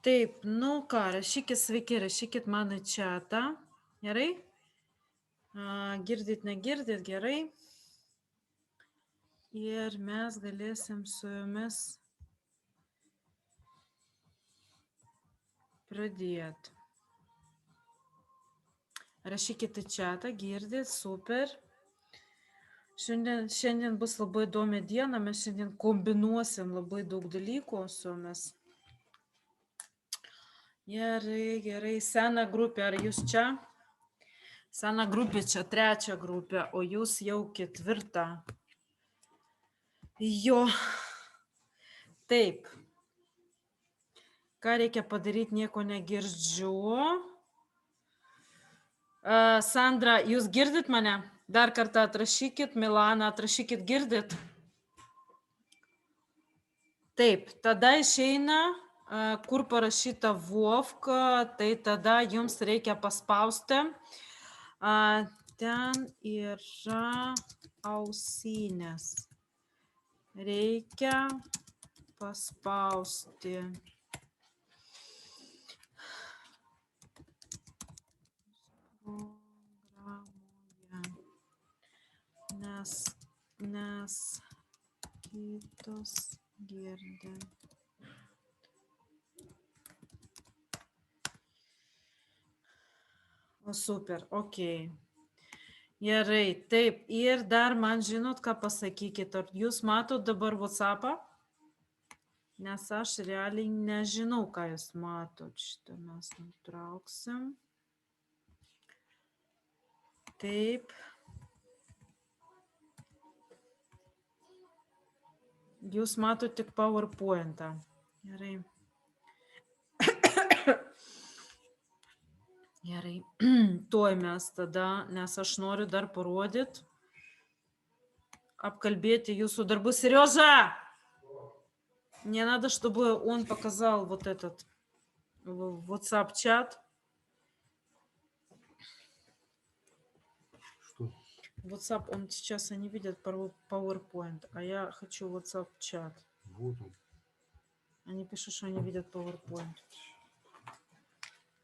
Taip, nu ką, rašykit sveiki, rašykit man į čatą. Gerai? Girdit, negirdit, gerai. Ir mes galėsim su jumis pradėti. Rašykit į čatą, girdit, super. Šiandien bus labai įdomi diena, mes šiandien kombinuosim labai daug dalykų su jumis. Gerai, sena grupė, ar jūs čia? Sena grupė čia, trečia grupė, o jūs jau ketvirta. Jo. Taip. Ką reikia padaryti, nieko negirdžiu. Sandra, jūs girdit mane? Dar kartą atrašykit, Milana, atrašykit, girdit? Taip, tada išeina, kur parašyta Vovka, tai tada jums reikia paspausti. Ten yra ausinės. Reikia paspausti. Nes kitos girdi. O super, ok. Gerai, taip. Ir dar man žinot, ką pasakykit, ar jūs matot dabar WhatsAppą? Nes aš realiai nežinau, ką jūs matot. Šitą mes nutrauksim. Taip. Jūs matot tik PowerPoint'ą. Gerai. Gerai. Tuoj mes tada, nes aš noriu dar parodyti, обколбете jūsų дarbу. Сережа! Мне надо, чтобы он показал вот этот WhatsApp-чат. Что? WhatsApp, он сейчас они видят PowerPoint, а я хочу WhatsApp-чат. Вот он. Они пишут, что они видят PowerPoint.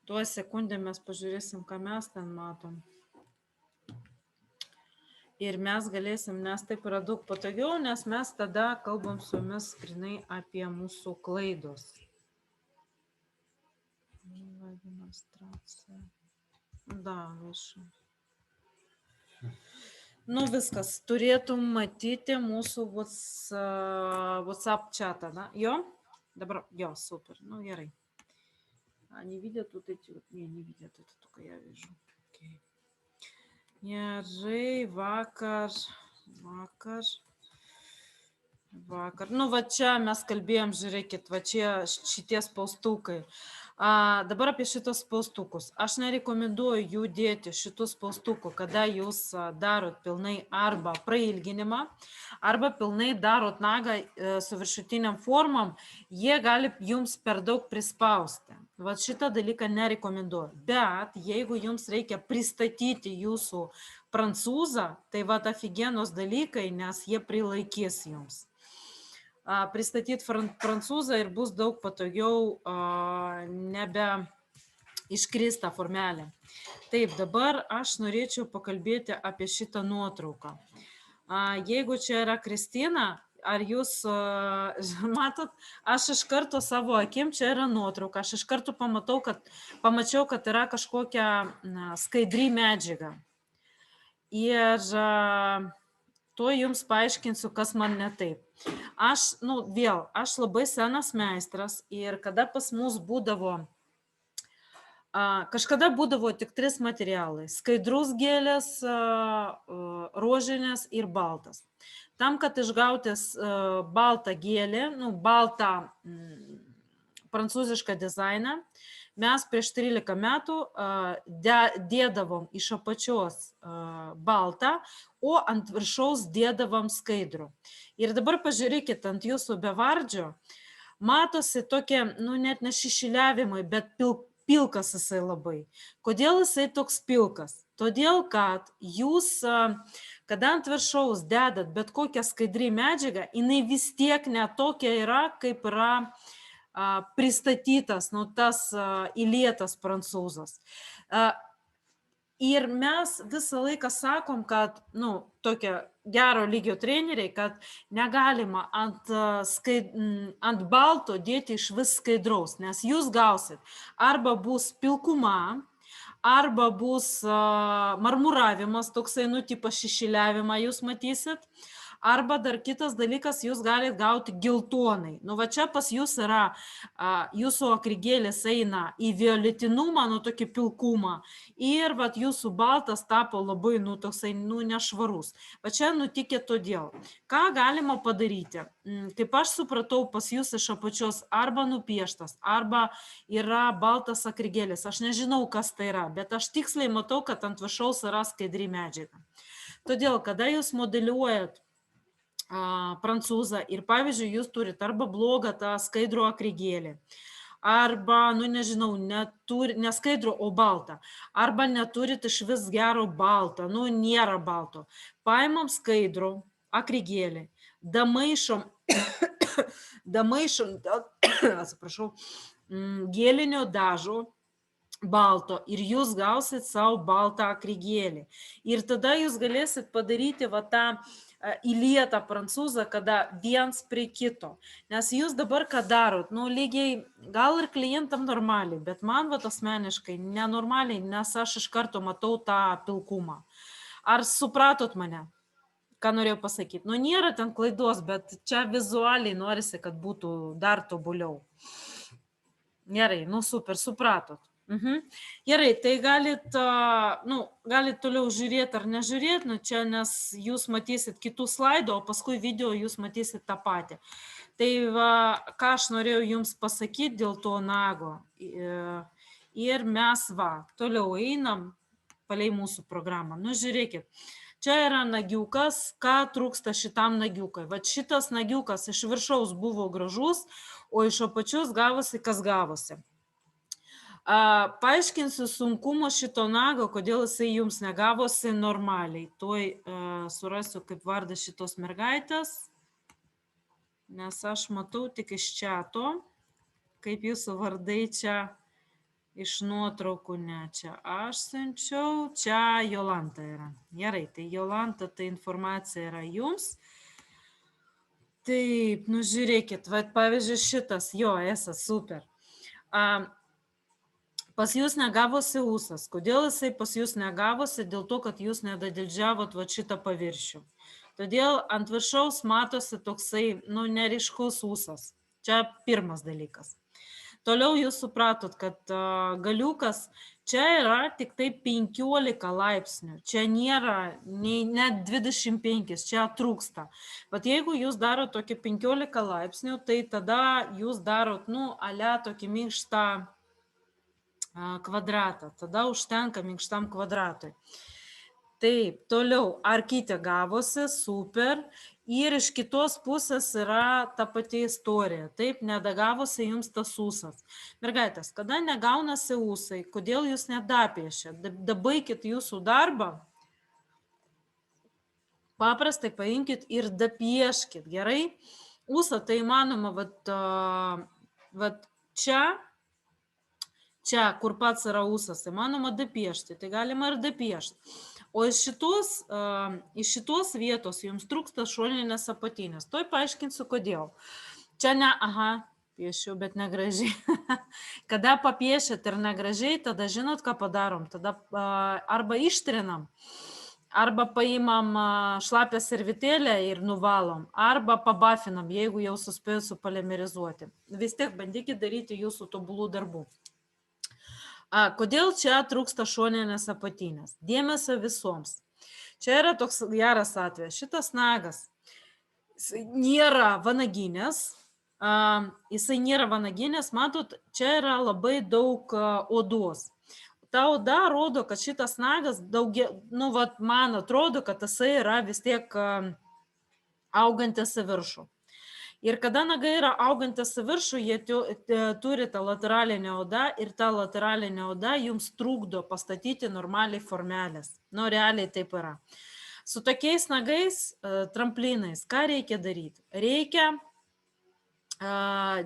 Tuo sekundę mes pažiūrėsim, ką mes ten matom. Ir mes galėsim, nes taip yra daug patogiau, nes mes tada kalbam su jumis grinai apie mūsų klaidos. Demonstracija. Da, viešai. Nu viskas, turėtum matyti mūsų WhatsApp чата, да? Jo? Dabar, jo, super, ну gerai. Они видят вот эти вот, не видят, это только я вижу. Okay. Gerai, vakar. Nu, va čia mes kalbėjom, žiūrėkit, va čia šitie spaustukai. Dabar apie šitos spaustukus. Aš nerekomenduoju jų dėti šitų spaustukų, kada jūs darot pilnai arba prailginimą, arba pilnai darot nagą su viršutiniam formom, jie gali jums per daug prispausti. Va šitą dalyką nerekomenduoju. Bet jeigu jums reikia pristatyti jūsų prancūzą, tai va офигенос dalykai, nes jie prilaikys jums. Pristatyti prancūzą ir bus daug patogiau, nebe iškrista formelė. Taip, dabar aš norėčiau pakalbėti apie šitą nuotrauką. Jeigu čia yra Kristina, ar jūs matot, aš iš karto savo akim, čia yra nuotrauka, aš iš karto pamačiau, kad yra kažkokia skaidri medžiaga. Ir to jums paaiškinsiu, kas man ne taip. Aš labai senas meistras ir kada pas mus būdavo, kažkada būdavo tik 3 materialai. Skaidrus gėlės, rožinės ir baltas. Tam, kad išgautis baltą gėlę, baltą prancūzišką dizainą, mes prieš 13 metų dėdavom iš apačios baltą, o ant viršaus dėdavom skaidrų. Ir dabar pažiūrėkit ant jūsų bevardžio, matosi tokie, net ne šešiliavimai, bet pilkas jisai labai. Kodėl jisai toks pilkas? Todėl, kad jūs, kada ant viršaus dedat bet kokią skaidrį medžiagą, jinai vis tiek netokia yra, kaip yra pristatytas, nu, tas įlietas prancūzas. Ir mes visą laiką sakom, kad, nu, tokie gero lygio treneriai, kad negalima ant balto dėti iš vis skaidraus, nes jūs gausit arba bus pilkuma, arba bus marmuravimas, toksai, nu, tipo šešėliavimą jūs matysit, arba dar kitas dalykas, jūs galite gauti geltonai. Nu, va čia pas jūs yra, jūsų akrigėlis eina į violetinumą, nu, tokį pilkumą, ir va jūsų baltas tapo labai, nu, toksai, nu, nešvarus. Va čia nutikė todėl. Ką galima padaryti? Kaip aš supratau, pas jūs iš apačios arba nupieštas, arba yra baltas akrigėlis. Aš nežinau, kas tai yra, bet aš tiksliai matau, kad ant viršaus yra skaidri medžiaga. Todėl, kada jūs modeliuojat prancūzą ir, pavyzdžiui, jūs turite arba blogą tą skaidrų akrigėlį, arba, nu, nežinau, neskaidrų, o baltą, arba neturit iš vis gero baltą, nu, nėra balto. Paimam skaidrų akrigėlį, damaišom, atsiprašau, gėlinio dažo balto ir jūs gausit savo baltą akrigėlį. Ir tada jūs galėsit padaryti va tą įlietą prancūzą, kada viens prie kito. Nes jūs dabar ką darot, nu, lygiai, gal ir klientam normaliai, bet man va asmeniškai nenormaliai, nes aš iš karto matau tą pilkumą. Ar supratot mane? Ką norėjau pasakyti? Nu, nėra ten klaidos, bet čia vizualiai norisi, kad būtų dar tobuliau. Gerai, nu, super, supratot. Gerai, tai galit toliau žiūrėti ar nežiūrėti, nu čia, nes jūs matysit kitų slaidų, o paskui video jūs matysit tą patį. Tai va, ką aš norėjau jums pasakyti dėl to nago. Ir mes va, toliau einam palei mūsų programą. Nu, žiūrėkit, čia yra nagiukas, ką trūksta šitam nagiukai. Va šitas nagiukas iš viršaus buvo gražus, o iš apačios gavosi, kas gavosi. Paaiškinsiu sunkumo šito nago, kodėl jisai jums negavosi normaliai. Tuoj surasiu kaip vardą šitos mergaitės, nes aš matau tik iš čiato, kaip jūsų vardai čia iš nuotraukų, ne čia aš siunčiau, čia Jolanta yra. Gerai, tai Jolanta, tai informacija yra jums. Taip, nu žiūrėkit, va, pavyzdžiui, šitas, jo, esas, super. Pas jūs negavosi ūsas. Kodėl jisai pas jūs negavosi? Dėl to, kad jūs nedadildžiavot va šitą paviršių. Todėl ant viršaus matosi toksai, nu, neriškus ūsas. Čia pirmas dalykas. Toliau jūs supratot, kad galiukas čia yra tik tai 15 laipsnių. Čia nėra net 25, čia trūksta. Bet jeigu jūs darot tokį 15 laipsnių, tai tada jūs darot, nu, ale tokį minkštą kvadratą, tada užtenka minkštam kvadratui. Taip, toliau, arkytė gavosi, super, ir iš kitos pusės yra ta pati istorija, taip, nedagavosi jums tas ūsas. Mergaitės, kada negaunasi ūsai, kodėl jūs nedapiešėt, dabaikit jūsų darbą, paprastai paimkit ir dapieškit, gerai, ūsą tai įmanoma, vat čia, kur pats yra ūsas, tai manoma dapiešti, tai galima ir dapiešti. O iš šitos vietos jums trūksta šoninės apatinės. Tuoj paaiškinsiu, kodėl. Čia piešiu, bet negražiai. Kada papiešėt ir negražiai, tada žinot, ką padarom. Tada arba ištrinam, arba paimam šlapę servitėlę ir nuvalom, arba pabafinam, jeigu jau suspėjau supolimerizuoti. Vis tiek bandykit daryti jūsų tobulų darbų. Kodėl čia trūksta šoninės apatinės? Dėmesio visoms. Čia yra toks geras atvejas. Šitas nagas nėra vanaginės. Jisai nėra vanaginės. Matot, čia yra labai daug odos. Ta oda rodo, kad šitas nagas nu, vat, man atrodo, kad jisai yra vis tiek augantis į viršų. Ir kada nagai yra augantis į viršų, jie turi tą lateralinę odą ir ta lateralinė oda jums trukdo pastatyti normaliai formelės. Nu, realiai taip yra. Su tokiais nagais, tramplinais, ką reikia daryti? Reikia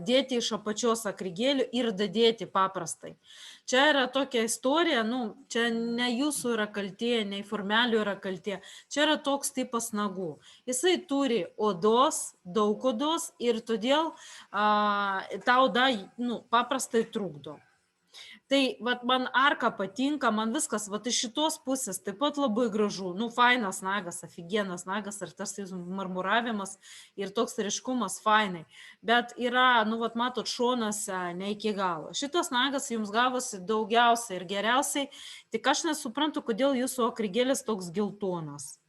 dėti iš apačios akrigėlių ir dadėti paprastai. Čia yra tokia istorija, čia ne jūsų yra kaltė, nei formelių yra kaltė, čia yra toks tipas nagų. Jisai turi odos, daug odos ir todėl ta oda paprastai trukdo. Tai man arka patinka, man viskas, iš šitos pusės taip pat labai gražu, fainas nagas, aфиgenas nagas ir tas marmuravimas ir toks ryškumas fainai, bet yra, matot, šonuose ne iki galo. Šitas nagas jums gavosi daugiausiai ir geriausiai, tik aš nesuprantu, kodėl jūsų akrigėlis toks geltonas.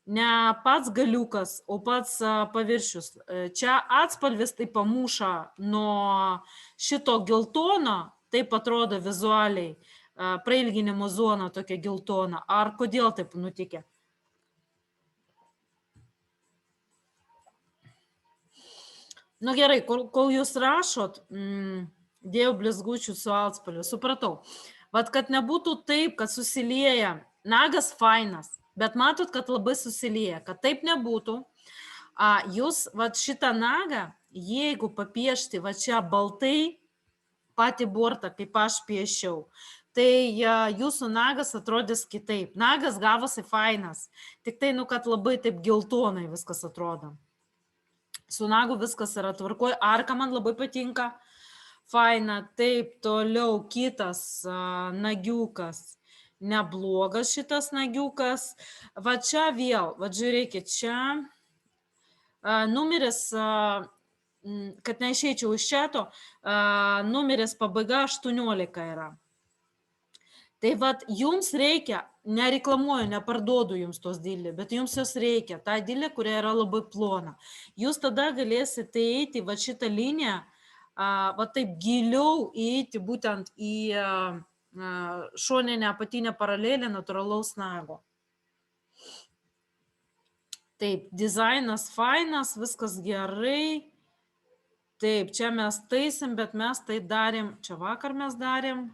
Ne pats galiukas, o pats paviršius. Čia atspalvis tai pamuša nuo šito geltono, taip atrodo vizualiai, prailginimo zona tokia geltona. Ar kodėl taip nutikė? Gerai, kol jūs rašot, dėjau blizgučių su atspalviu, supratau. Kad nebūtų taip, kad susilieja, nagas fainas, bet matot, kad labai susilieja, kad taip nebūtų. Jūs šitą nagą, jeigu papiešti čia baltai, patį bortą, kaip aš piešiau, tai jūsų nagas atrodys kitaip. Nagas gavosi fainas, tik tai, kad labai taip geltonai viskas atrodo. Su nagu viskas yra tvarkoj, arka man labai patinka, faina, taip, toliau kitas nagiukas, neblogas šitas nagiukas. Čia vėl, žiūrėkit, čia numeris, kad neišeičiau iš čato, numeris pabaiga 18 yra. Tai jums reikia, nereklamuoju, neparduodu jums tos dilį, bet jums jos reikia, ta dilė, kuria yra labai plona. Jūs tada galėsite eiti šitą liniją, taip giliau įeiti būtent į šoninę apatinę paralelę natūralaus nago. Taip, dizainas fainas, viskas gerai. Taip, čia mes taisim, bet mes tai darėm, čia vakar mes darėm.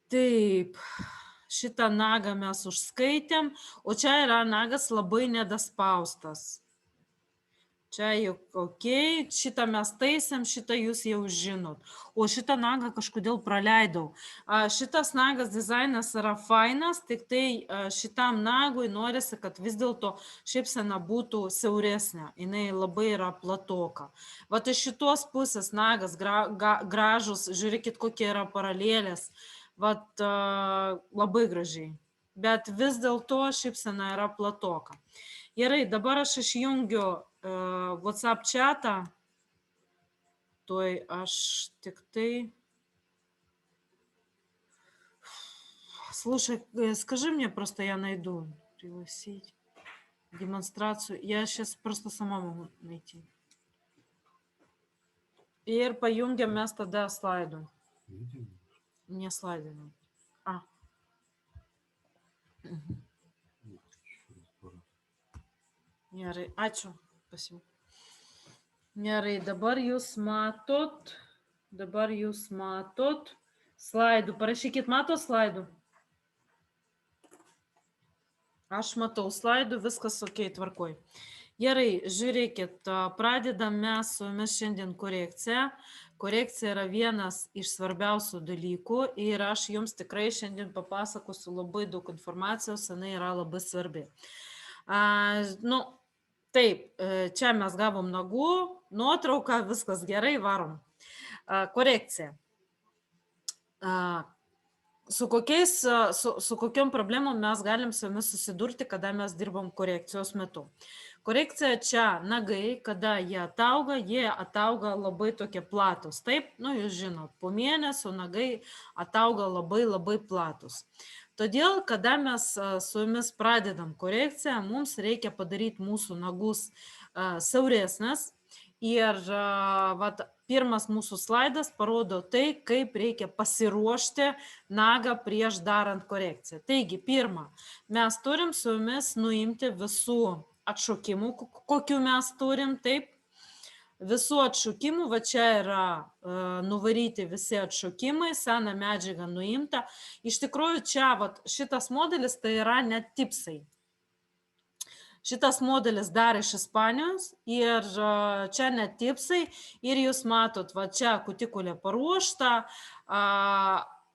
Taip, šitą nagą mes užskaitėm, o čia yra nagas labai nedaspaustas. Čia jau ok, šitą mes taisėm, šitą jūs jau žinot. O šitą nagą kažkodėl praleidau. Šitas nagas dizainas yra fainas, tik tai šitam nagui norisi, kad vis dėlto šypsena būtų siauresnė. Jis labai yra platoka. Iš šitos pusės nagas gražus, žiūrėkit, kokie yra paralelės. Labai gražiai. Bet vis dėlto šypsena yra platoka. Gerai, dabar aš išjungiu WhatsApp чата. Той аж tik tai. Слушай, скажи мне просто, я найду. Пригласить. Демонстрацию. Я сейчас просто сама могу найти. Ir pajungiam mes tada slaidų. Ne slaidų. Gerai, ačiū. Gerai, dabar jūs matot slaidų. Parašykit, matot slaidų? Aš matau slaidų, viskas ok, tvarkoj. Gerai, žiūrėkit, pradedam mes su jumis šiandien korekciją. Korekcija yra vienas iš svarbiausių dalykų ir aš jums tikrai šiandien papasakosiu labai daug informacijos, jinai yra labai svarbi. Taip, čia mes gavom nagų, nuotrauką, viskas gerai, varom. Korekcija. Su kokiom problemom mes galim su jumis susidurti, kada mes dirbam korekcijos metu. Korekcija čia nagai, kada jie atauga labai tokie platus. Taip, jūs žinot, po mėnesio nagai atauga labai platus. Todėl, kada mes su jumis pradedam korekciją, mums reikia padaryti mūsų nagus siauresnės. Ir pirmas mūsų slaidas parodo tai, kaip reikia pasiruošti nagą prieš darant korekciją. Taigi, pirma, mes turim su jumis nuimti visų atšokimų, kokių mes turim, taip. Visų atšokimų, čia yra nuvaryti visi atšokimai, sena medžiaga nuimta. Iš tikrųjų, čia šitas modelis tai yra net tipsai. Šitas modelis dar iš Ispanijos ir čia net tipsai ir jūs matot, va čia kutikulė paruošta,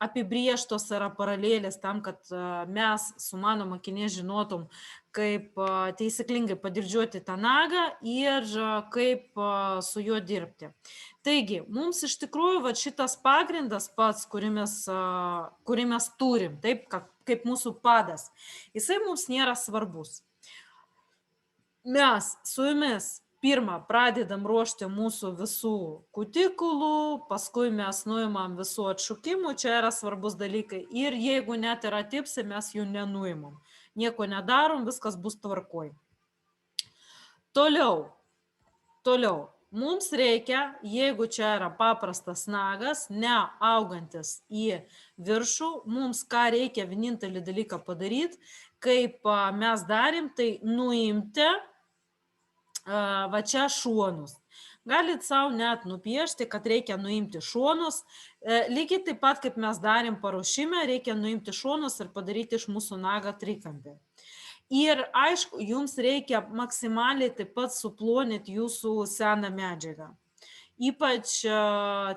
apibrieštos yra paralelės tam, kad mes su mano mokinė žinotum, kaip taisyklingai padirdžiuoti tą nagą ir kaip su juo dirbti. Taigi, mums iš tikrųjų va, šitas pagrindas pats, kurį mes turim, taip, kaip mūsų padas, jisai mums nėra svarbus. Mes su jumis pirmą pradedam ruošti mūsų visų kutikulų, paskui mes nuimam visų atšūkimų, čia yra svarbus dalykai. Ir jeigu net yra tipsai, mes jų nenuimam. Nieko nedarom, viskas bus tvarkoj. Toliau. Mums reikia, jeigu čia yra paprastas nagas, neaugantis į viršų, mums ką reikia vienintelį dalyką padaryti, kaip mes darėm, tai nuimti va čia šonus. Galit savo net nupiešti, kad reikia nuimti šonus. Lygiai taip pat, kaip mes darėm paruošime, reikia nuimti šonus ir padaryti iš mūsų nagą trikampį. Ir aišku, jums reikia maksimaliai taip pat suplonyti jūsų seną medžiagą. Ypač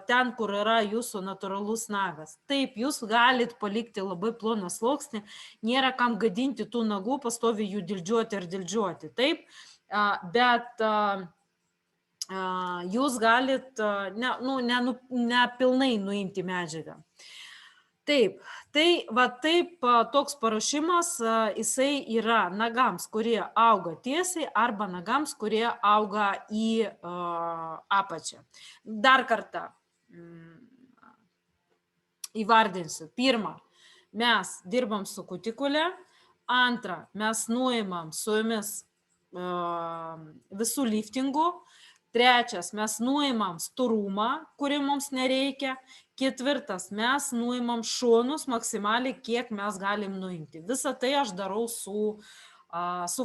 ten, kur yra jūsų natūralus nagas. Taip, jūs galit palikti labai ploną sluoksnį, nėra kam gadinti tų nagų, pastovi jų dildžiuoti. Taip, bet jūs galit ne pilnai nuimti medžiagą. Taip, tai va taip toks paruošimas, jisai yra nagams, kurie auga tiesiai arba nagams, kurie auga į apačią. Dar kartą įvardinsiu. Pirma, mes dirbam su kutikule. Antra, mes nuimam su jumis visų liftingų. Trečias, mes nuimam storumą, kurį mums nereikia. Ketvirtas, mes nuimam šonus maksimaliai, kiek mes galim nuimti. Visą tai aš darau su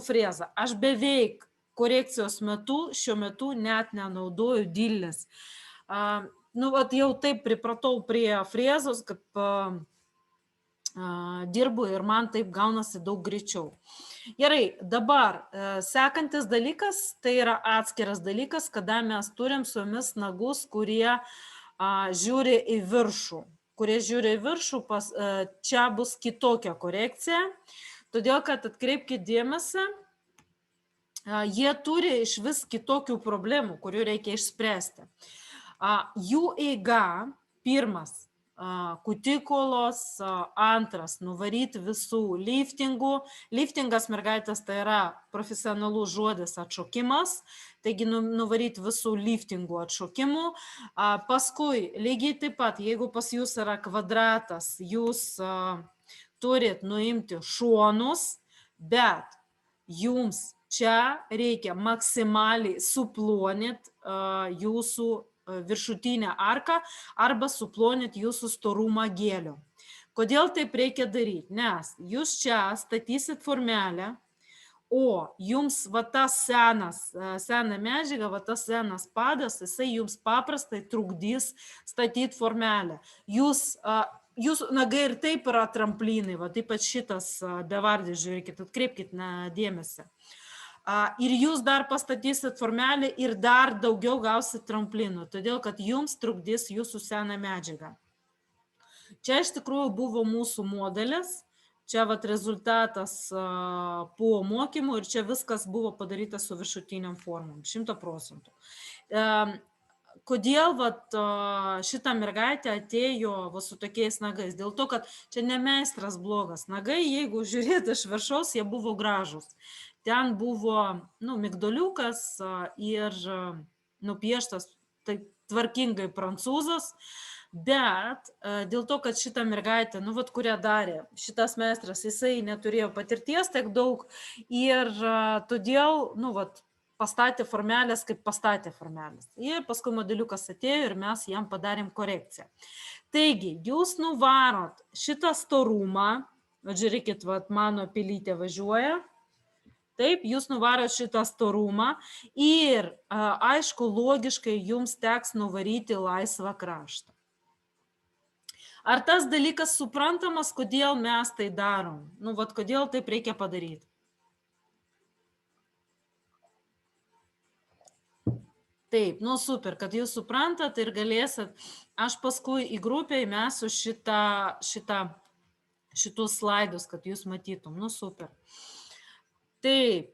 freza. Aš beveik korekcijos metu, šiuo metu net nenaudoju dilės. Jau taip pripratau prie frezos, kad dirbu ir man taip gaunasi daug greičiau. Gerai, dabar sekantis dalykas, tai yra atskiras dalykas, kada mes turim su jumis nagus, kurie žiūri į viršų. Čia bus kitokia korekcija, todėl kad atkreipkite dėmesį, jie turi iš vis kitokių problemų, kurių reikia išspręsti. Jų eiga, pirmas, kutikolos, antras, nuvaryti visų liftingų. Liftingas, mergaitės, tai yra profesionalus žodis atšokimas, taigi nuvaryti visų liftingų atšokimų. Paskui, lygiai taip pat, jeigu pas jūs yra kvadratas, jūs turit nuimti šonus, bet jums čia reikia maksimaliai suplonyti jūsų viršutinę arką arba suplonyti jūsų storumą gėlio. Kodėl taip reikia daryti? Nes jūs čia statysit formelę, o jums va tas sena medžiaga, va tas senas padas, jisai jums paprastai trukdys statyti formelę. Jūsų nagai ir taip yra tramplinai, va taip pat šitas bevardis, žiūrėkit, atkreipkite dėmesį. Ir jūs dar pastatysit formelį ir dar daugiau gausit tramplinų, todėl kad jums trukdys jūsų seną medžiagą. Čia iš tikrųjų buvo mūsų modelis, čia vat rezultatas po mokymų ir čia viskas buvo padaryta su viršutiniam formom, 100%. Kodėl šita mergaitė atėjo su tokiais nagais? Dėl to, kad čia ne meistras blogas. Nagai, jeigu žiūrėti iš viršaus, jie buvo gražus. Ten buvo migdoliukas ir nupieštas taip tvarkingai prancūzas, bet dėl to, kad šitą mergaitę, kurią darė šitas meistras, jisai neturėjo patirties tiek daug ir todėl, pastatė formelės, kaip pastatė formelės. Ir paskui modeliukas atėjo ir mes jam padarėm korekciją. Taigi, jūs nuvarot šitą storumą, žiūrėkit, mano pilytė važiuoja, taip, jūs nuvarot šitą storumą ir, aišku, logiškai jums teks nuvaryti laisvą kraštą. Ar tas dalykas suprantamas, kodėl mes tai darom? Kodėl taip reikia padaryti? Taip, nu super, kad jūs suprantat ir galėsit. Aš paskui į grupę įmesiu šitus slaidus, kad jūs matytum. Nu super. Taip,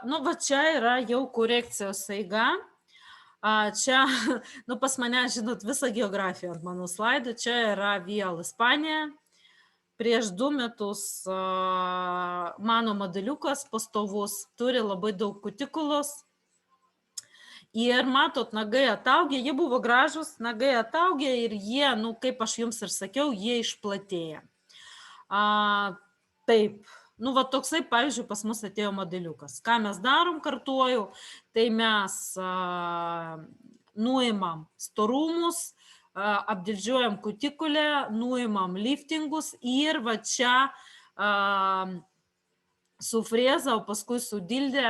nu va čia yra jau korekcijos eiga. Čia, nu pas mane, žinot, visą geografiją ant mano slaidų. Čia yra vėl Ispanija. Prieš 2 metus mano modeliukas pastovus turi labai daug kutikulos. Ir matot, nagai ataugė, jie buvo gražus, nagai ataugė ir jie, nu kaip aš jums ir sakiau, jie išplatėja. Taip, nu va toksai, pavyzdžiui, pas mus atėjo modeliukas. Ką mes darom, kartuoju, tai mes nuimam storumus, apdildžiuojam kutikulę, nuimam liftingus ir va čia su freza, o paskui su dilde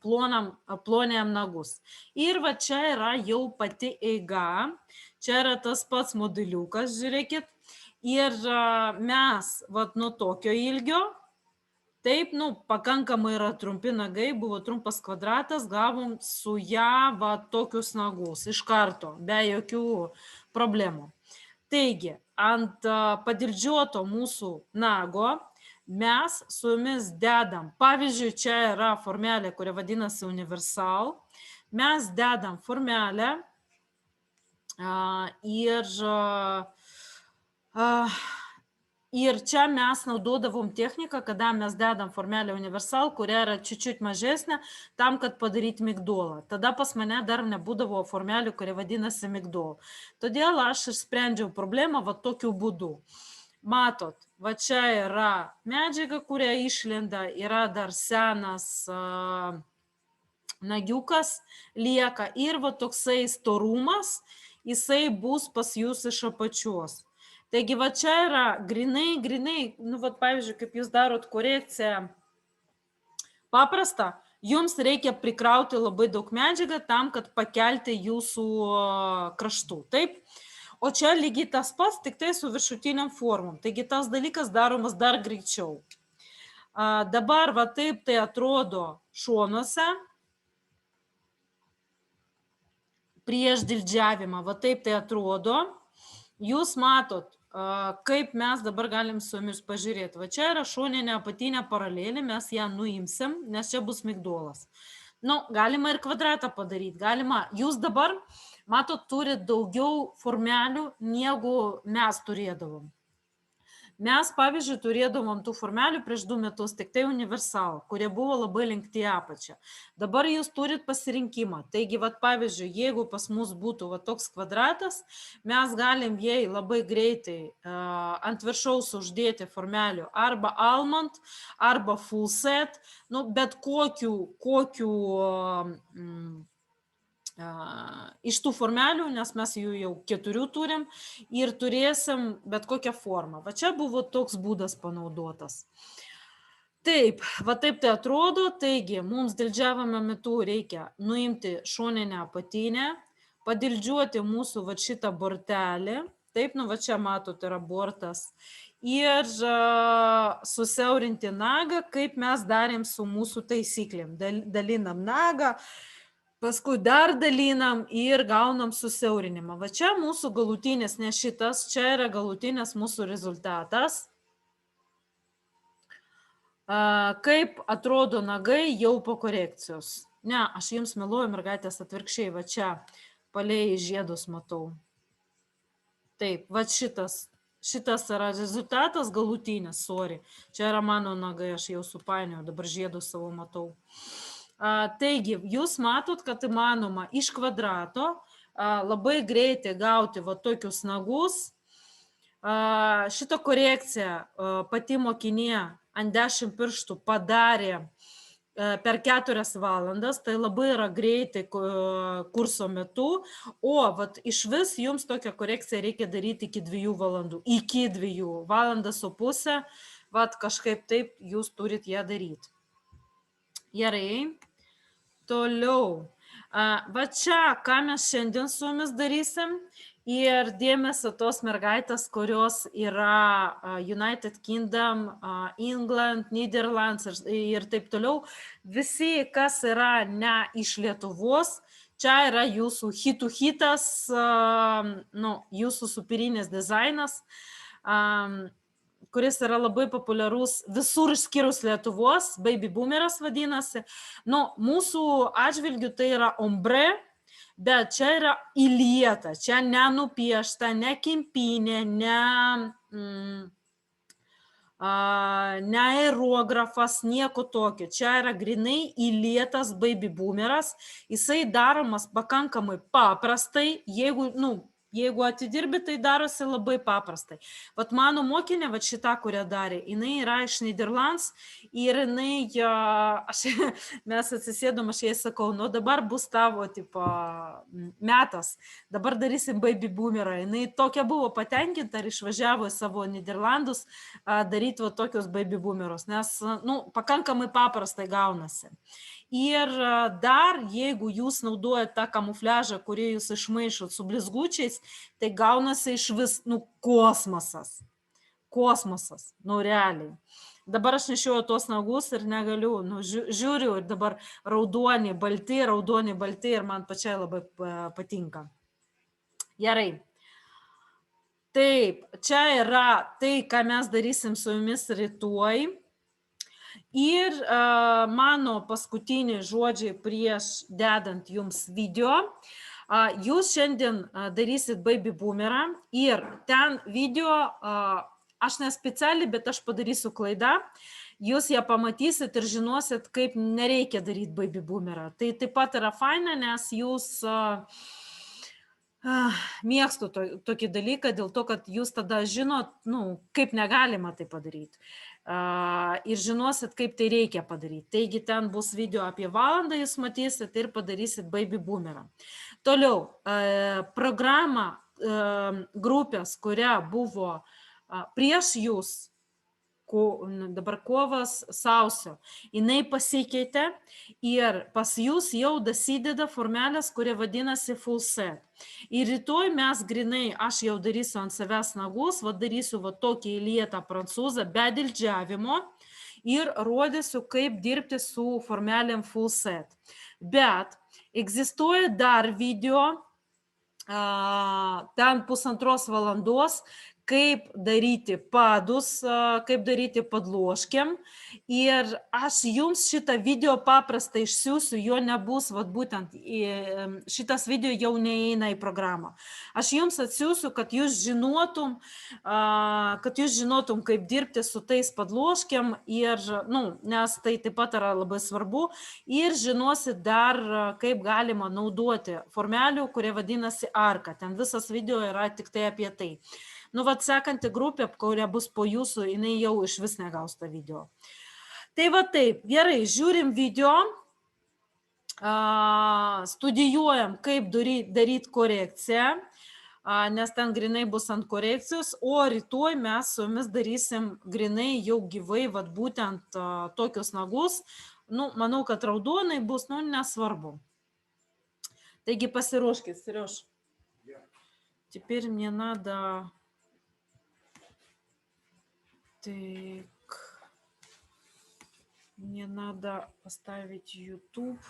plonėm nagus. Ir va čia yra jau pati eiga, čia yra tas pats modeliukas, žiūrėkit. Ir mes va nuo tokio ilgio, taip, nu, pakankamai yra trumpi nagai, buvo trumpas kvadratas, gavom su ją va tokius nagus iš karto, be jokių problemų. Taigi, ant padildžiuoto mūsų nago mes su jumis dedam, pavyzdžiui, čia yra formelė, kuri vadinasi Universal, mes dedam formelę ir čia mes naudodavom techniką, kada mes dedam formelę Universal, kuria yra čiut mažesnė, tam, kad padaryti migdolą. Tada pas mane dar nebūdavo formelių, kurie vadinasi migdol. Todėl aš išsprendžiau problemą va tokiu būdu. Matot, va čia yra medžiaga, kuria išlenda, yra dar senas nagiukas lieka ir va toksai storumas, jisai bus pas jūs iš apačios. Taigi va čia yra grinai, nu va pavyzdžiui, kaip jūs darot korekciją paprastą, jums reikia prikrauti labai daug medžiagą tam, kad pakelti jūsų kraštų, taip? O čia lygiai tas pats, tik tai su viršutiniam formom. Taigi tas dalykas daromas dar greičiau. Dabar va taip tai atrodo šonuose. Prieš dildžiavimą, va taip tai atrodo. Jūs matot, kaip mes dabar galim su jumis pažiūrėti. Va čia yra šoninė apatinė paralelė, mes ją nuimsim, nes čia bus migdolas. Nu, galima ir kvadratą padaryti, galima. Jūs dabar, matot, turi daugiau formelių, negu mes turėdavom. Mes, pavyzdžiui, turėdavom tų formelių prieš 2 metus, tik tai Universal, kurie buvo labai linkti apačią. Dabar jūs turit pasirinkimą. Taigi, vat, pavyzdžiui, jeigu pas mus būtų va, toks kvadratas, mes galim jai labai greitai ant viršaus uždėti formelių arba almond, arba full set, nu, bet kokiu iš tų formelių, nes mes jų jau 4 turim ir turėsim bet kokią formą. Va čia buvo toks būdas panaudotas. Taip, va taip tai atrodo, taigi mums dildžiavimo metu reikia nuimti šoninę apatinę, padildžiuoti mūsų va šitą bortelį, taip, nu va čia matot yra bortas, ir susiaurinti nagą, kaip mes darėm su mūsų taisyklėm. Dalinam nagą, paskui dar dalinam ir gaunam susiaurinimą. Va čia mūsų galutinis, ne šitas, čia yra galutinis mūsų rezultatas. Kaip atrodo nagai jau po korekcijos. Ne, aš jums meluoju, mergaitės, atvirkščiai, va čia palei žiedus matau. Taip, va šitas yra rezultatas galutinis, sorry. Čia yra mano nagai, aš jau supainioju, dabar žiedus savo matau. Taigi, jūs matot, kad įmanoma iš kvadrato labai greitai gauti va tokius nagus. Šitą korekciją pati mokinė ant 10 pirštų padarė per 4 valandas, tai labai yra greitai kurso metu, o vat, iš vis jums tokią korekciją reikia daryti iki 2 valandų. Iki 2 valandas su pusę, vat kažkaip taip jūs turit ją daryti. Gerai. Toliau. Va čia, ką mes šiandien su jumis darysim ir dėmesio tos mergaitės, kurios yra United Kingdom, England, Netherlands ir taip toliau. Visi, kas yra ne iš Lietuvos, Čia yra jūsų hitas, jūsų superinis dizainas, kuris yra labai populiarus visur išskyrus Lietuvos, baby boomeras vadinasi. Mūsų atžvilgių tai yra ombre, bet čia yra įlieta, čia nenupiešta, ne kempinė, ne aerografas, nieko tokio. Čia yra grinai įlietas baby boomeras, jisai daromas pakankamai paprastai, jeigu atidirbi, tai darosi labai paprastai. Vat mano mokinė, vat šitą, kurią darė, jinai yra iš Niderlands ir jinai, mes atsisėdom, aš jai sakau, dabar bus tavo metas, dabar darysim baby boomerą. Jinai tokia buvo patenkinta ir išvažiavo į savo Niderlandus daryti va tokius baby boomerus, nes pakankamai paprastai gaunasi. Ir dar, jeigu jūs naudojate tą kamufliažą, kurį jūs išmaišot su blizgučiais, tai gaunasi iš vis, kosmosas. Kosmosas, realiai. Dabar aš nešioju tos nagus ir negaliu, žiūriu ir dabar raudoni, balti ir man pačiai labai patinka. Gerai. Taip, čia yra tai, ką mes darysim su jumis rytoj. Ir mano paskutiniai žodžiai prieš dedant jums video. Jūs šiandien darysit baby boomerą ir ten video, aš nespecialiai, bet aš padarysiu klaidą. Jūs ją pamatysit ir žinosit, kaip nereikia daryti baby boomerą. Tai taip pat yra faina, nes jūs mėgstu tokį dalyką dėl to, kad jūs tada žinot, kaip negalima tai padaryti. Ir žinosit, kaip tai reikia padaryti. Taigi ten bus video apie valandą, jūs matysit ir padarysit baby boomerą. Toliau, programa grupės, kuria buvo prieš jūs, dabar kovas, sausio, jinai pasikeitė ir pas jūs jau dasideda formelės, kurie vadinasi full set. Ir rytoj mes grinai, aš jau darysiu ant savęs nagus, darysiu tokį įlietą prancūzą be dildžiavimo ir rodysiu, kaip dirbti su formelėm full set. Bet egzistuoja dar video, ten 1,5 valandos, kaip daryti padus, kaip daryti padloškiam. Ir aš jums šitą video paprastai išsiųsiu, jo nebus, būtent šitas video jau neįeina į programą. Aš jums atsiųsiu, kad jūs žinotum, kaip dirbti su tais padloškiam, ir, nes tai taip pat yra labai svarbu. Ir žinosit dar, kaip galima naudoti formelių, kurie vadinasi arka. Ten visas video yra tik tai apie tai. Sekanti grupė, kuria bus po jūsų, jinai jau iš vis negaus tą video. Tai taip, gerai, žiūrim video, studijuojam, kaip daryti korekciją, nes ten grinai bus ant korekcijos, o rytoj mes su jumis darysim grinai jau gyvai, būtent tokius nagus. Manau, kad raudonai bus, nesvarbu. Taigi pasiruoškit, Сереж. Теперь мне надо... Так, мне надо поставить YouTube.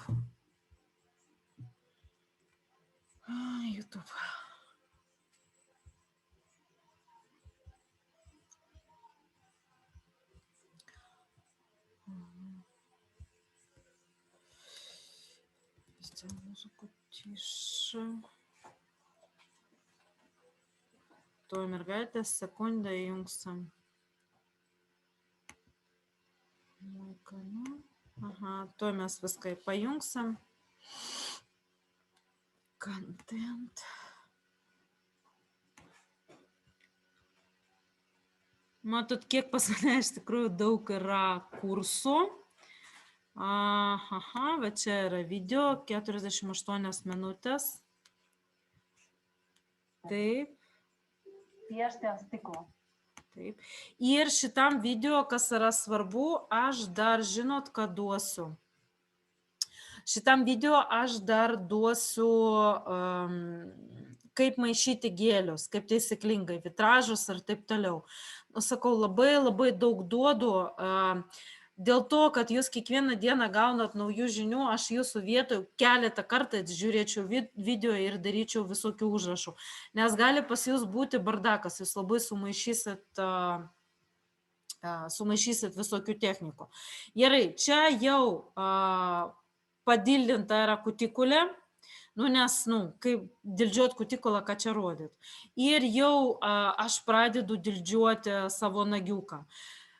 YouTube. Сделаю музыку тише. То mergaitės sekundę įjungsim. To mes viską pajungsim. Content. Matot, kiek pas mane iš tikrųjų daug yra kursų. Va čia yra video, 48 minutės. Taip. Piešti ant stiklo. Taip. Ir šitam video, kas yra svarbu, aš dar žinot, ką duosiu. Šitam video aš dar duosiu, kaip maišyti gėlius, kaip taisyklingai, vitražus ir taip toliau. Sakau, labai daug duodu. Dėl to, kad jūs kiekvieną dieną gaunat naujų žinių, aš jūsų vietoj keletą kartų žiūrėčiau video ir daryčiau visokių užrašų. Nes gali pas jūs būti bardakas, jūs labai sumaišysit visokių technikų. Gerai, čia jau padildinta yra kutikulė, nes, kaip dildžiuot kutikulą, ką čia rodyt. Ir jau aš pradedu dildžiuoti savo nagiuką.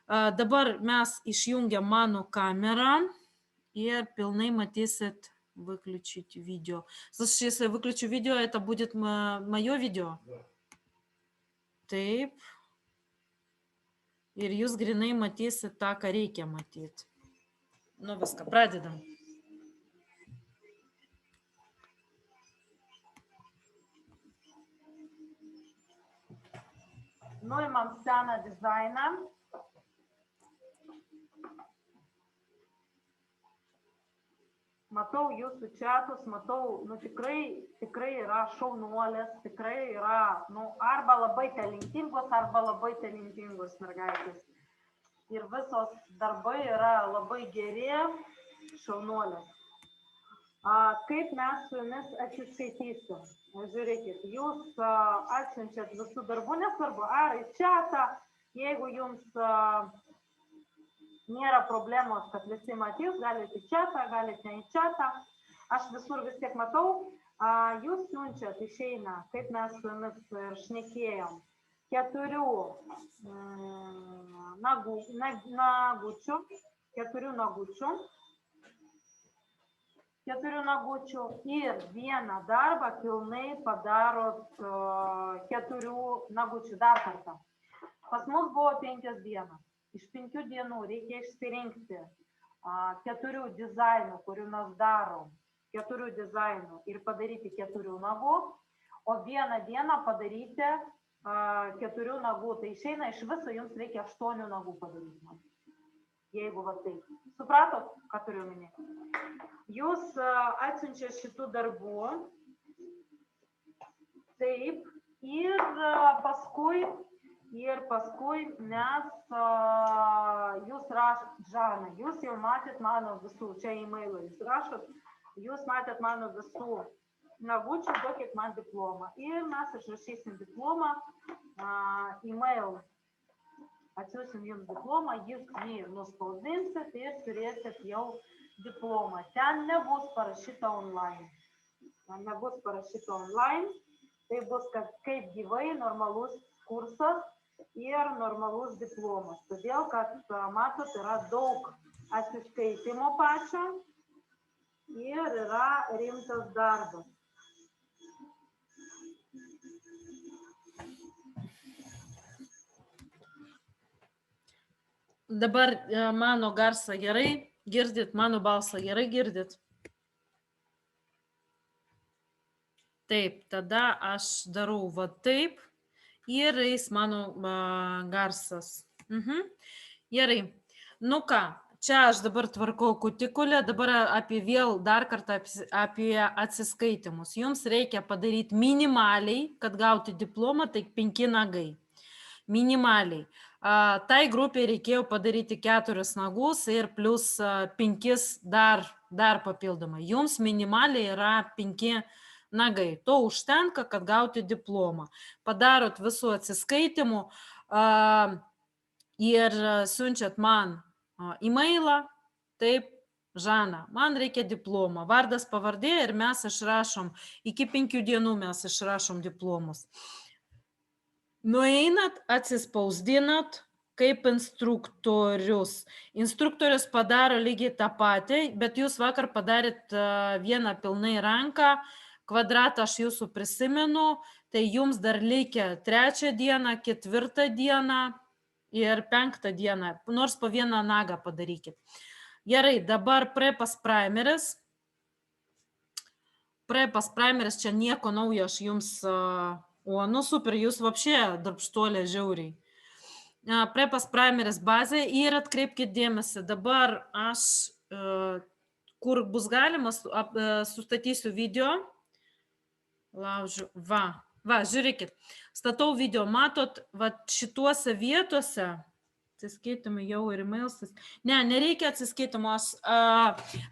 Dabar mes išjungiam mano kamerą и pilnai матисит выключить видео. Слушай, если я выключу видео, это будет мое видео? Да. Taip. Ir jūs grinai matysit tą, ką reikia matyti. Viską, pradedam. Imam seną dizainą. Matau jūsų čiatus, matau, tikrai yra šaunuolės, tikrai yra, arba labai talentingos mergaitės. Ir visos darbai yra labai geri, šaunuolės. Kaip mes su jumis atsiskaitysim? Žiūrėkit, jūs atsiunčiat visų darbų, nesvarbu, ar į čiatą, jeigu jums nėra problemos, kad visi matys, galite į čiatą, galite ne į čiatą. Aš visur vis tiek matau, jūs siunčiat, išeina, kaip mes su jumis ir šnekėjom, 4 nagučių ir vieną darbą pilnai padarot 4 nagučių dar kartą. Pas mus buvo 5 dienas. Iš 5 dienų reikia išsirinkti 4 dizainų, kurių mes darom, 4 dizainų ir padaryti 4 nagų, o vieną dieną padaryti 4 nagų. Tai išeina iš viso, jums reikia 8 nagų padaryti. Jeigu va taip. Supratot, ką turiu minėti? Jūs atsiunčiat šitų darbų. Taip. Ir paskui mes, jūs rašot, Žana, jūs jau matėt mano visų, čia e-mailą jūs rašot, jūs matėt mano visų nagučių, duokit man diplomą. Ir mes išrašysim diplomą, e-mail, atsiųsim jums diplomą, jūs jį nuspausdinsit ir turėsit jau diplomą. Ten nebus parašyta online. Tai bus kaip gyvai normalus kursas ir normalus diplomas. Todėl, kad, matot, yra daug atsiskaitimo pačio ir yra rimtas darbas. Dabar mano garsą gerai girdit, mano balsą gerai girdit. Taip, tada aš darau va taip. Ir eis mano garsas. Gerai. Ką, čia aš dabar tvarkau kutikulę, dabar dar kartą apie atsiskaitimus. Jums reikia padaryti minimaliai, kad gauti diplomą, tai 5 nagai. Minimaliai. Tai grupiai reikėjo padaryti 4 nagus ir plus 5 dar papildomai. Jums minimaliai yra 5 nagai. To užtenka, kad gauti diplomą. Padarot visų atsiskaitimų ir siunčiat man e-mailą. Taip, Žana, man reikia diplomą. Vardas, pavardė ir mes išrašom. Iki 5 dienų mes išrašom diplomus. Nueinat, atsispausdinat kaip instruktorius. Instruktorius padaro lygiai tą patį, bet jūs vakar padarėt vieną pilnai ranką. Kvadratą aš jūsų prisimenu, tai jums dar reikia 3 dieną, 4 dieną ir 5 dieną, nors po 1 nagą padarykit. Gerai, dabar prepas primeris. Prepas primeris, čia nieko naujo aš jums, super, jūs vapšė darbštuolė žiauriai. Prepas primeris bazė ir atkreipkite dėmesį, dabar aš, kur bus galima, sustatysiu video. Laužiu, žiūrėkit, statau video, matot, šituose vietose, atsiskaitymai jau ir emailsas. Ne, nereikia atsiskaitimo.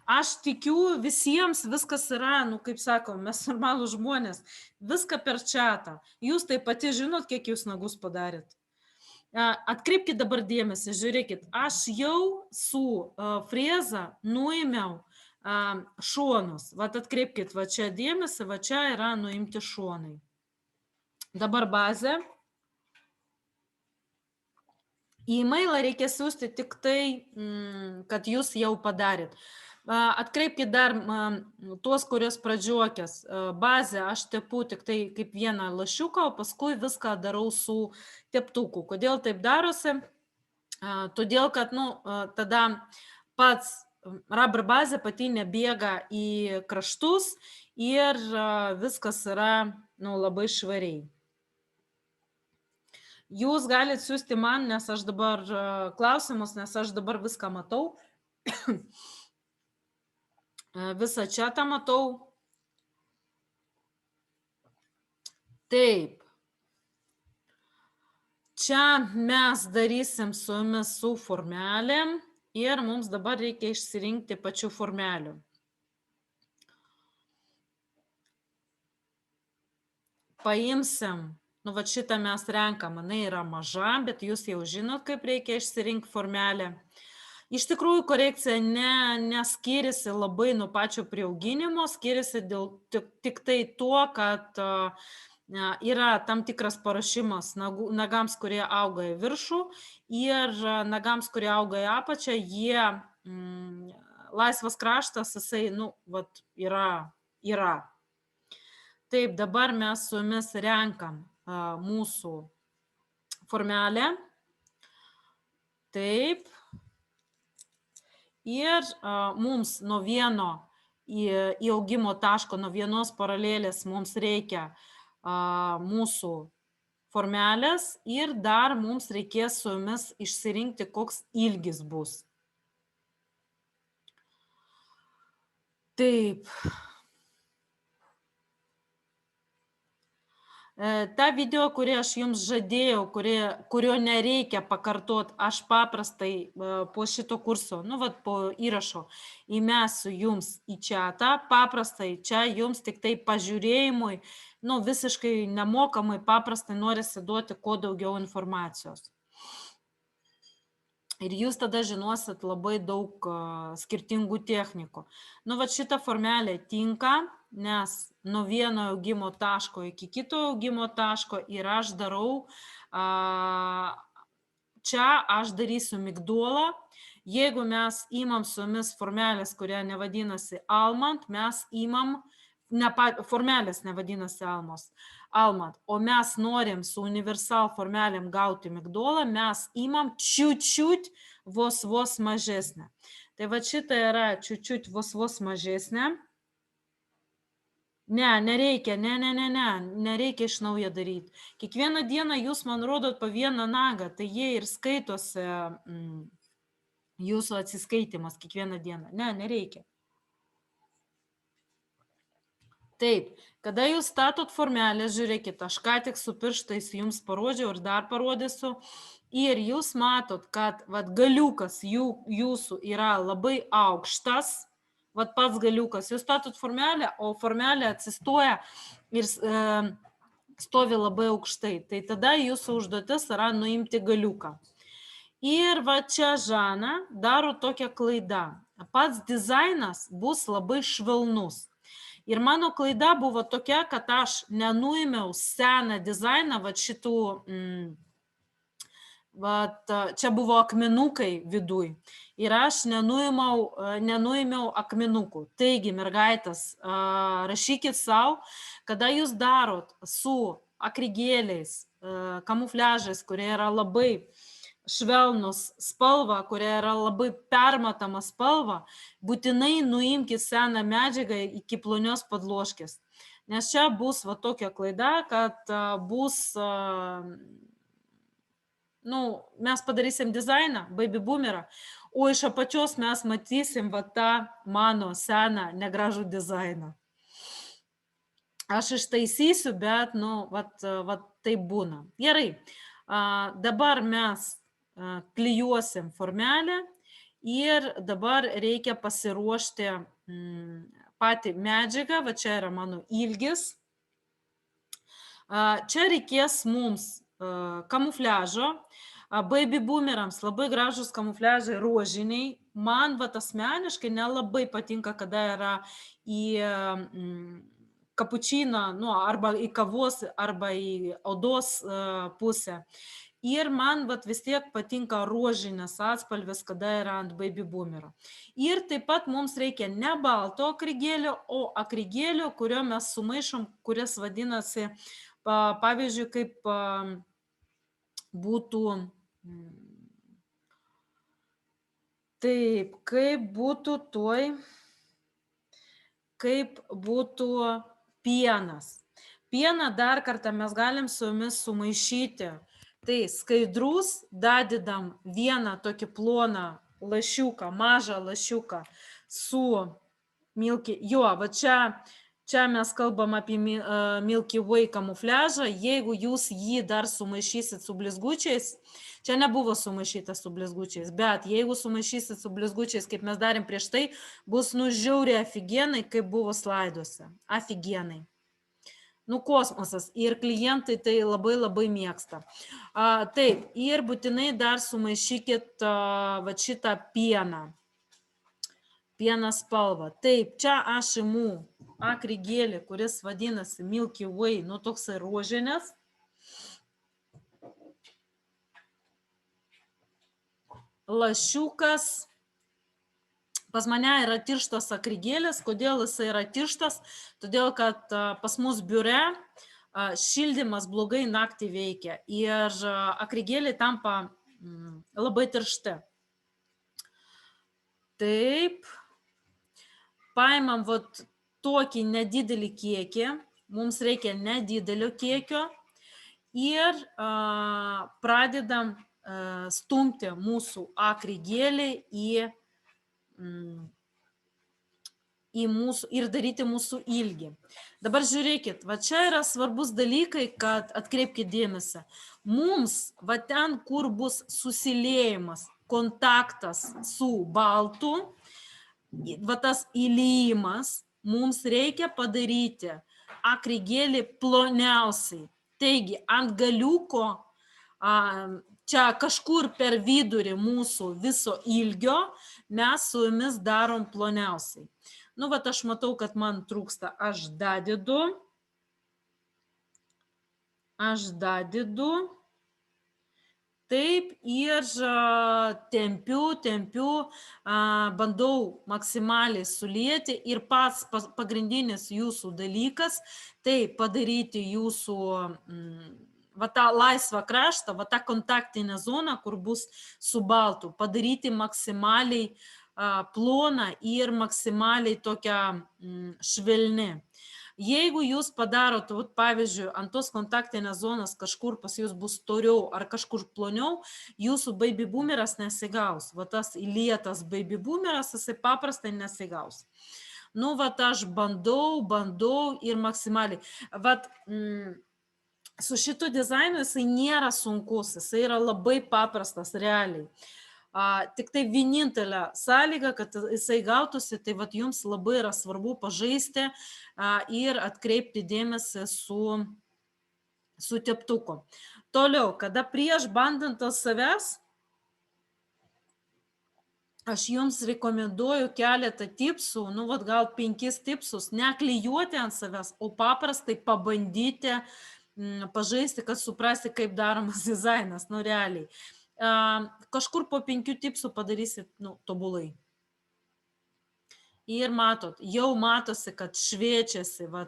Aš tikiu visiems, viskas yra, nu, kaip sakom, mes normalų žmonės, viską per chatą. Jūs taip pati žinot, kiek jūs nagus padarėt. Atkreipkite dabar dėmesį, žiūrėkit, aš jau su freza nuėmiau šonus. Vat atkreipkit, va čia dėmesį, va čia yra nuimti šonai. Dabar bazė. Į e-mailą reikia siūsti tik tai, kad jūs jau padarėt. Atkreipkite dar tuos, kurios pradžiokės. Bazę aš tepu tik tai kaip vieną lašiuką, o paskui viską darau su teptuku. Kodėl taip darosi? Todėl, kad tada pats rubber bazė pati nebėga į kraštus ir viskas yra labai švariai. Jūs galite siūsti man, nes aš dabar klausimus, nes aš dabar viską matau. Visą chatą matau. Taip. Čia mes darysim su jumis su formelėm ir mums dabar reikia išsirinkti pačių formelių. Paimsim. Nu, va šitą mes renkam, jinai yra maža, bet jūs jau žinot, kaip reikia išsirinkti formelę. Iš tikrųjų, korekcija neskiriasi labai nuo pačio priauginimo, skiriasi tik tai tuo, kad yra tam tikras parašymas nagams, kurie auga į viršų ir nagams, kurie auga į apačią, jie laisvas kraštas, jisai, yra. Taip, dabar mes su jumis renkam mūsų formelę. Taip. Ir mums nuo vieno įaugimo taško, nuo vienos paralelės mums reikia mūsų formelės ir dar mums reikės su jumis išsirinkti, koks ilgis bus. Taip. Ta video, kurį aš jums žadėjau, kurio nereikia pakartot, aš paprastai po šito kurso, po įrašo įmesiu jums į chatą, paprastai čia jums tik tai pažiūrėjimui, visiškai nemokamai, paprastai norisi duoti kuo daugiau informacijos. Ir jūs tada žinosit labai daug skirtingų technikų. Šitą formelę tinka, nes nuo vieno augimo taško iki kito augimo taško ir aš darau, čia aš darysiu migdolą. Jeigu mes imam su jumis formelės, kurie nevadinasi Almond, mes imam, formelės nevadinasi Almond, o mes norim su universal formelėm gauti migdolą, mes imam čiut-čiut vos mažesnę. Tai va šita yra čiut-čiut vos mažesnė. Nereikia, nereikia iš naujo daryti. Kiekvieną dieną jūs man rodot po vieną nagą, tai jie ir skaitosi jūsų atsiskaitimas kiekvieną dieną. Nereikia. Taip, kada jūs statot formelę, žiūrėkit, aš ką tik su pirštais jums parodžiau ir dar parodysiu. Ir jūs matot, kad galiukas jūsų yra labai aukštas. Pats galiukas, jūs statot formelę, o formelė atsistoja ir stovi labai aukštai. Tai tada jūsų užduotis yra nuimti galiuką. Ir čia Žana daro tokią klaidą. Pats dizainas bus labai švelnus. Ir mano klaida buvo tokia, kad aš nenuėmiau seną dizainą, šitų, čia buvo akmenukai viduj. Ir aš nenuėmiau akmenukų. Taigi, mergaitės, rašykit savo, kada jūs darot su akrigėliais, kamufliažais, kurie yra labai švelnus spalva, kurie yra labai permatama spalva, būtinai nuimkit seną medžiagą iki plonios padloškės. Nes čia bus tokia klaida, kad bus... mes padarysim dizainą, baby boomerą, o iš apačios mes matysim tą mano seną negražų dizainą. Aš ištaisysiu, bet, taip būna. Gerai, dabar mes klijuosim formelę ir dabar reikia pasiruošti patį medžiagą, va čia yra mano ilgis. Čia reikės mums kamufliažo, baby boomerams labai gražus kamufliažai rožiniai. Man vat asmeniškai nelabai patinka, kada yra į kapučiną, nu, arba į kavos, arba į odos pusę. Ir man vat vis tiek patinka rožinės atspalvis, kada yra ant baby boomerio. Ir taip pat mums reikia ne balto akrigėlio, o akrigėlio, kurio mes sumaišom, kuris vadinasi, pavyzdžiui, kaip būtų, taip, kaip būtų pienas. Pieną dar kartą mes galim su jumis sumaišyti. Tai skaidrus, dadedam vieną tokį ploną lašiuką, mažą lašiuką su Milky. Jo, va čia mes kalbam apie Milky Way kamufliažą. Jeigu jūs jį dar sumaišysit su blizgučiais, čia nebuvo sumaišytas su blizgučiais, bet jeigu sumaišysit su blizgučiais, kaip mes darėm prieš tai, bus žiauriai afigienai, kaip buvo slaiduose. Afigienai. Nu, kosmosas. Ir klientai tai labai labai mėgsta. Taip, ir būtinai dar sumaišykit va šitą pieną. Pieną spalvą. Taip, čia aš imu akrigėlį, kuris vadinasi Milky Way, nu toksai rožinės. Lašiukas. Pas mane yra tirštas akrigėlis. Kodėl jis yra tirštas? Todėl, kad pas mus biure šildymas blogai naktį veikia ir akrigėliai tampa labai tiršti. Taip. Paimam vat tokį nedidelį kiekį. Mums reikia nedidelio kiekio. Ir pradedam stumti mūsų akrigėlį į mūsų ir daryti mūsų ilgį. Dabar žiūrėkit, va čia yra svarbus dalykai, kad atkreipkite dėmesį. Mums va ten, kur bus susiliejimas, kontaktas su baltu, va tas įliejimas, mums reikia padaryti akrigėlį ploniausiai. Taigi, ant galiuko, čia kažkur per vidurį mūsų viso ilgio, mes su jumis darom ploniausiai. Nu, vat aš matau, kad man trūksta, aš dadedu. Taip, ir tempiu, bandau maksimaliai sulieti ir pats pagrindinis jūsų dalykas, tai padaryti jūsų va tą laisvą kraštą, va tą kontaktinę zoną, kur bus su baltu, padaryti maksimaliai ploną ir maksimaliai tokią švelni. Jeigu jūs padarot, pavyzdžiui, ant tos kontaktinės zonos kažkur pas jūs bus storiau ar kažkur ploniau, jūsų baby boomeras nesigaus. Va tas įlietas baby boomeras, jisai paprastai nesigaus. Nu, va aš bandau ir maksimaliai. Vat su šitu dizainu jisai nėra sunkus, jisai yra labai paprastas realiai. Tik tai vienintelė sąlyga, kad jisai gautųsi, tai vat jums labai yra svarbu pažaisti ir atkreipti dėmesį su teptuku. Toliau, kada prieš bandant ant savęs, aš jums rekomenduoju keletą tipsų, nu vat gal 5 tipsus, neklijuoti ant savęs, o paprastai pabandyti pažaisti, kad suprasti, kaip daromas dizainas, nu realiai. Kažkur po 5 tipsų padarysit, nu, tobulai. Ir matot, jau matosi, kad šviečiasi, va,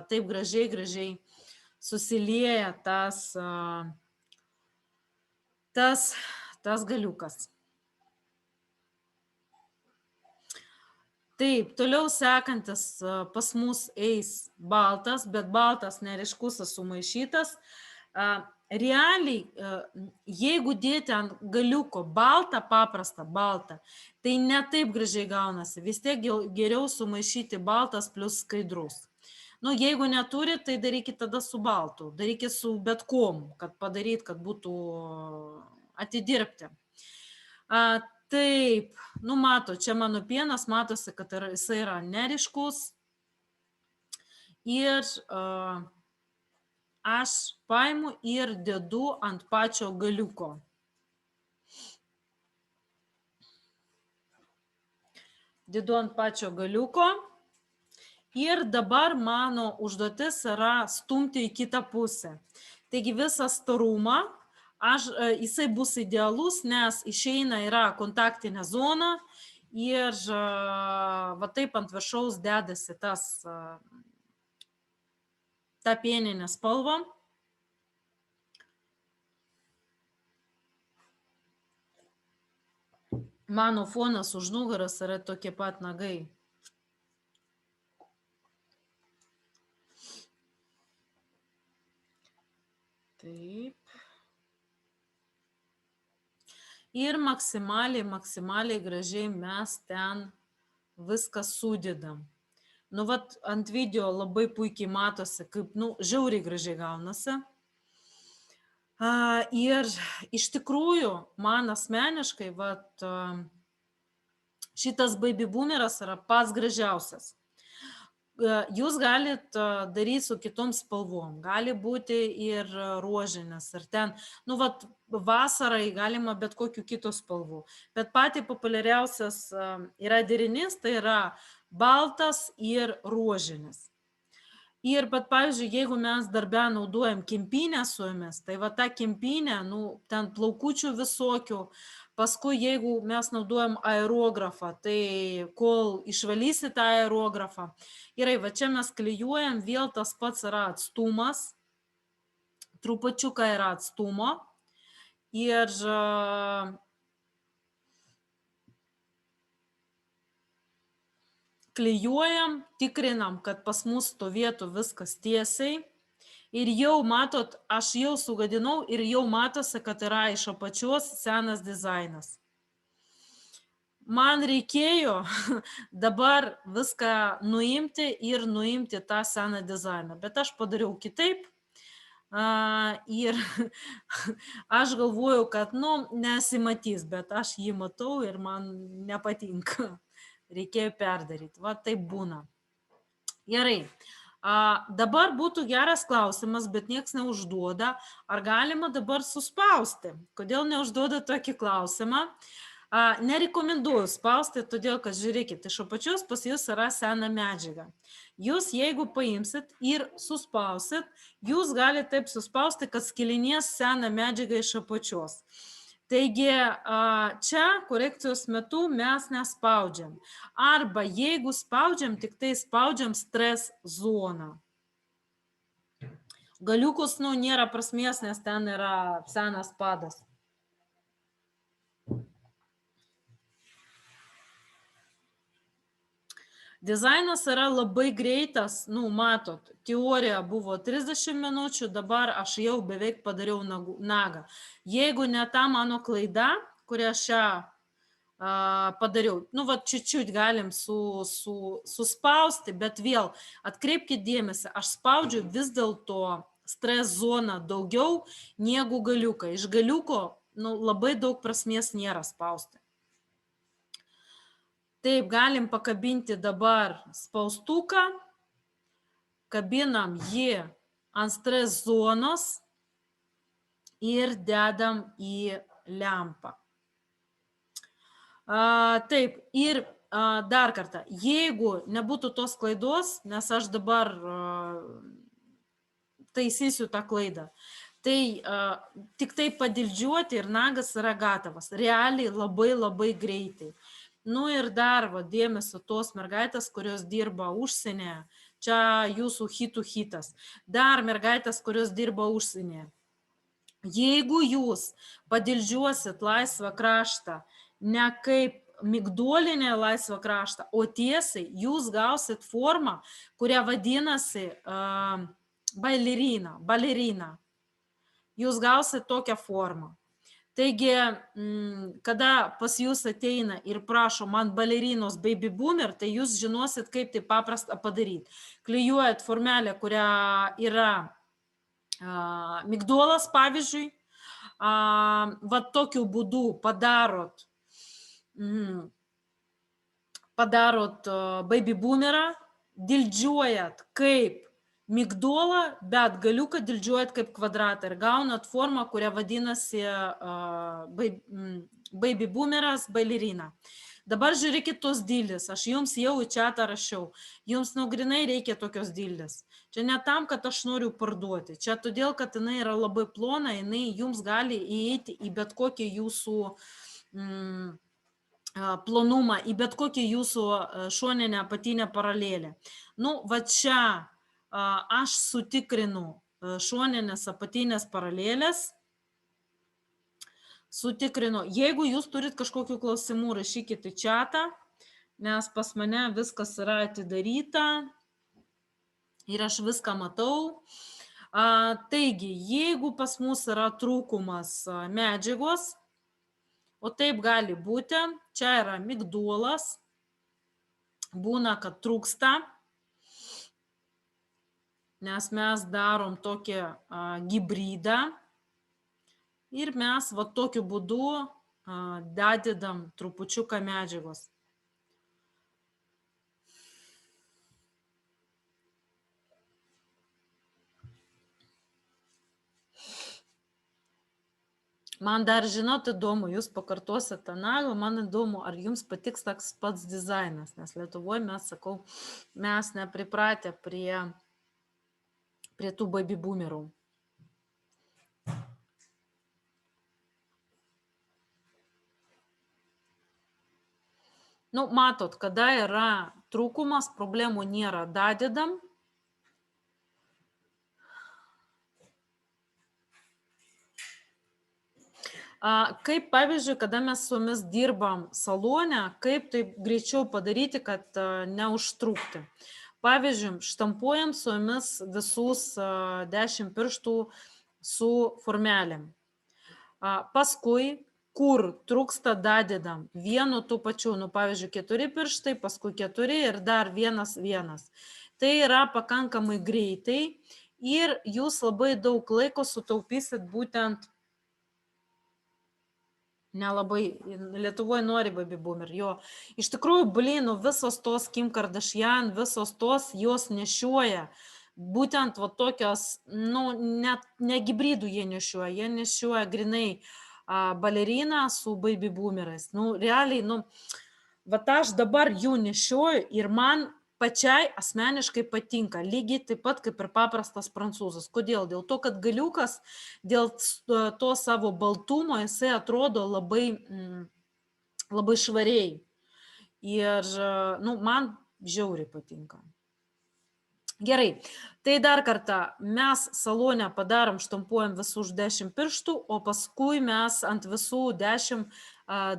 taip gražiai susilieja tas galiukas. Taip, toliau sekantis pas mus eis baltas, bet baltas neryškus sumaišytas. Realiai, jeigu dėti ant galiuko baltą, paprastą baltą, tai ne taip gražiai gaunasi. Vis tiek geriau sumaišyti baltas plus skaidrus. Nu, jeigu neturit, tai darykit tada su baltu. Darykit su bet kom, kad padaryt, kad būtų atidirbti. Taip, nu mato, čia mano pienas, matosi, kad jisai yra neriškus. Ir aš paimu ir dedu ant pačio galiuko. Dedu ant pačio galiuko. Ir dabar mano užduotis yra stumti į kitą pusę. Taigi visą storumą, jisai bus idealus, nes išeina yra kontaktinė zona ir va taip ant viršaus dedasi ta pieninė spalva. Mano fonas už nugaras yra tokie pat nagai. Taip. Ir maksimaliai gražiai mes ten viską sudedam. Nu, vat ant video labai puikiai matosi, kaip, nu, žiauriai gražiai gaunasi. Ir iš tikrųjų, man asmeniškai, vat, šitas baby boomeras yra pats gražiausias. Jūs galit daryti su kitom spalvom, gali būti ir rožinės, ir ten, nu, vat, vasarai galima bet kokių kitų spalvų, bet pati populiariausias yra derinys, tai yra baltas ir rožinis. Ir, bet, pavyzdžiui, jeigu mes darbe naudojam kempinę su jomis, tai va ta kempinė, nu, ten plaukučių visokių, paskui, jeigu mes naudojam aerografą, tai kol išvalysi tą aerografą, gerai, va čia mes klijuojam, vėl tas pats yra atstumas, trupačiuką yra atstumo ir klijuojam, tikrinam, kad pas mus stovėtų viskas tiesiai. Ir jau matot, aš jau sugadinau ir jau matosi, kad yra iš apačios senas dizainas. Man reikėjo dabar viską nuimti ir nuimti tą seną dizainą, bet aš padariau kitaip. Ir aš galvoju, kad, nu, nesimatys, bet aš jį matau ir man nepatinka. Reikėjo perdaryti. Va, taip būna. Gerai. Dabar būtų geras klausimas, bet nieks neužduoda. Ar galima dabar suspausti? Kodėl neužduoda tokį klausimą? Nerekomenduoju spausti, todėl, kad žiūrėkit, iš apačios pas jūs yra sena medžiaga. Jūs, jeigu paimsit ir suspausit, jūs galite taip suspausti, kad skilinės seną medžiagą iš apačios. Taigi, čia korekcijos metu mes nespaudžiam. Arba jeigu spaudžiam, tik tai spaudžiam stres zoną. Galiukus, nu, nėra prasmės, nes ten yra senas padas. Dizainas yra labai greitas, nu, matot, teorija buvo 30 minučių, dabar aš jau beveik padariau nagą. Jeigu ne ta mano klaida, kurią aš čia padariau, nu, va, čiut galim suspausti, bet vėl atkreipkite dėmesį, aš spaudžiu vis dėlto stres zoną daugiau negu galiuką. Iš galiuko, nu, labai daug prasmės nėra spausti. Taip, galim pakabinti dabar spaustuką, kabinam jį ant stres zonos ir dedam į lempą. Taip, ir dar kartą, jeigu nebūtų tos klaidos, nes aš dabar taisysiu tą klaidą, tai tik tai padildžiuoti ir nagas yra gatavas, realiai labai greitai. Nu ir dar dėmesio tos mergaitės, kurios dirba užsienyje, čia jūsų hitų hitas. Dar mergaitės, kurios dirba užsienyje. Jeigu jūs padildžiuosit laisvą kraštą, ne kaip migdolinę laisvą kraštą, o tiesiai, jūs gausit formą, kurią vadinasi balerina. Jūs gausit tokią formą. Taigi, kada pas jūs ateina ir prašo man balerinos baby boomer, tai jūs žinosit, kaip tai paprasta padaryti. Klijuojat formelę, kuria yra migdolas, pavyzdžiui, va tokiu būdu padarot baby boomerą, dildžiuojat kaip migdolą, bet galiuką dildžiuojat kaip kvadratą ir gaunat formą, kurią vadinasi baby boomeras balerina. Dabar žiūrėkit tos dildės, aš jums jau į chatą rašiau, jums grinai reikia tokios dildės. Čia ne tam, kad aš noriu parduoti, čia todėl, kad jinai yra labai plona, jinai jums gali įeiti į bet kokį jūsų plonumą, į bet kokį jūsų šoninę apatinę paralelę. Nu, va čia aš sutikrinu šoninės apatinės paralelės, sutikrinu. Jeigu jūs turit kažkokių klausimų, rašykite į chatą, nes pas mane viskas yra atidaryta ir aš viską matau. Taigi, jeigu pas mus yra trūkumas medžiagos, o taip gali būti, čia yra migdolas, būna, kad trūksta, nes mes darom tokį hibridą ir mes va tokiu būdu dadedam trupučiuką medžiagos. Man dar, žinot, įdomu, jūs pakartosit tą naglą, man įdomu, ar jums patiks toks pats dizainas, nes Lietuvoje mes, sakau, mes nepripratę prie tų baby boomerų. Nu, matot, kada yra trūkumas, problemų nėra, dadedam. Kaip, pavyzdžiui, kada mes su jumis dirbam salone, kaip taip greičiau padaryti, kad neužtrukti. Pavyzdžiui, štampuojam su jumis visus 10 pirštų su formelėm. Paskui, kur trūksta, dadedam vienu tų pačių, nu, pavyzdžiui, 4 pirštai, paskui 4 ir dar 1. Tai yra pakankamai greitai ir jūs labai daug laiko sutaupysit būtent. Nelabai, Lietuvoje nori baby boomer, jo. Iš tikrųjų, visos tos Kim Kardashian, visos tos jos nešioja. Būtent va tokios, nu, net ne hibridų jie nešioja grinai baleriną su baby boomerais. Nu, realiai, nu, va aš dabar jų nešioju ir man pačiai asmeniškai patinka, lygiai taip pat kaip ir paprastas prancūzas. Kodėl? Dėl to, kad galiukas dėl to savo baltumo jisai atrodo labai švariai. Ir, nu, man žiauriai patinka. Gerai, tai dar kartą mes salone padarom, štampuojam visus 10 pirštų, o paskui mes ant visų 10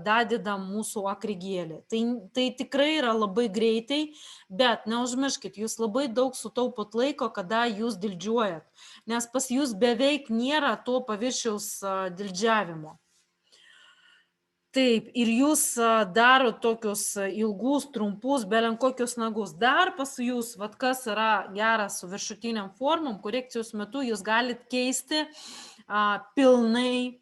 dadedam mūsų akrigėlį. Tai tikrai yra labai greitai, bet neužmirškit, jūs labai daug sutaupot laiko, kada jūs dildžiuojat, nes pas jūs beveik nėra to paviršiaus dildžiavimo. Taip, ir jūs daro tokius ilgus, trumpus, belen kokius nagus. Dar pas jūs, vat kas yra geras su viršutiniam formom, korekcijos metu jūs galite keisti pilnai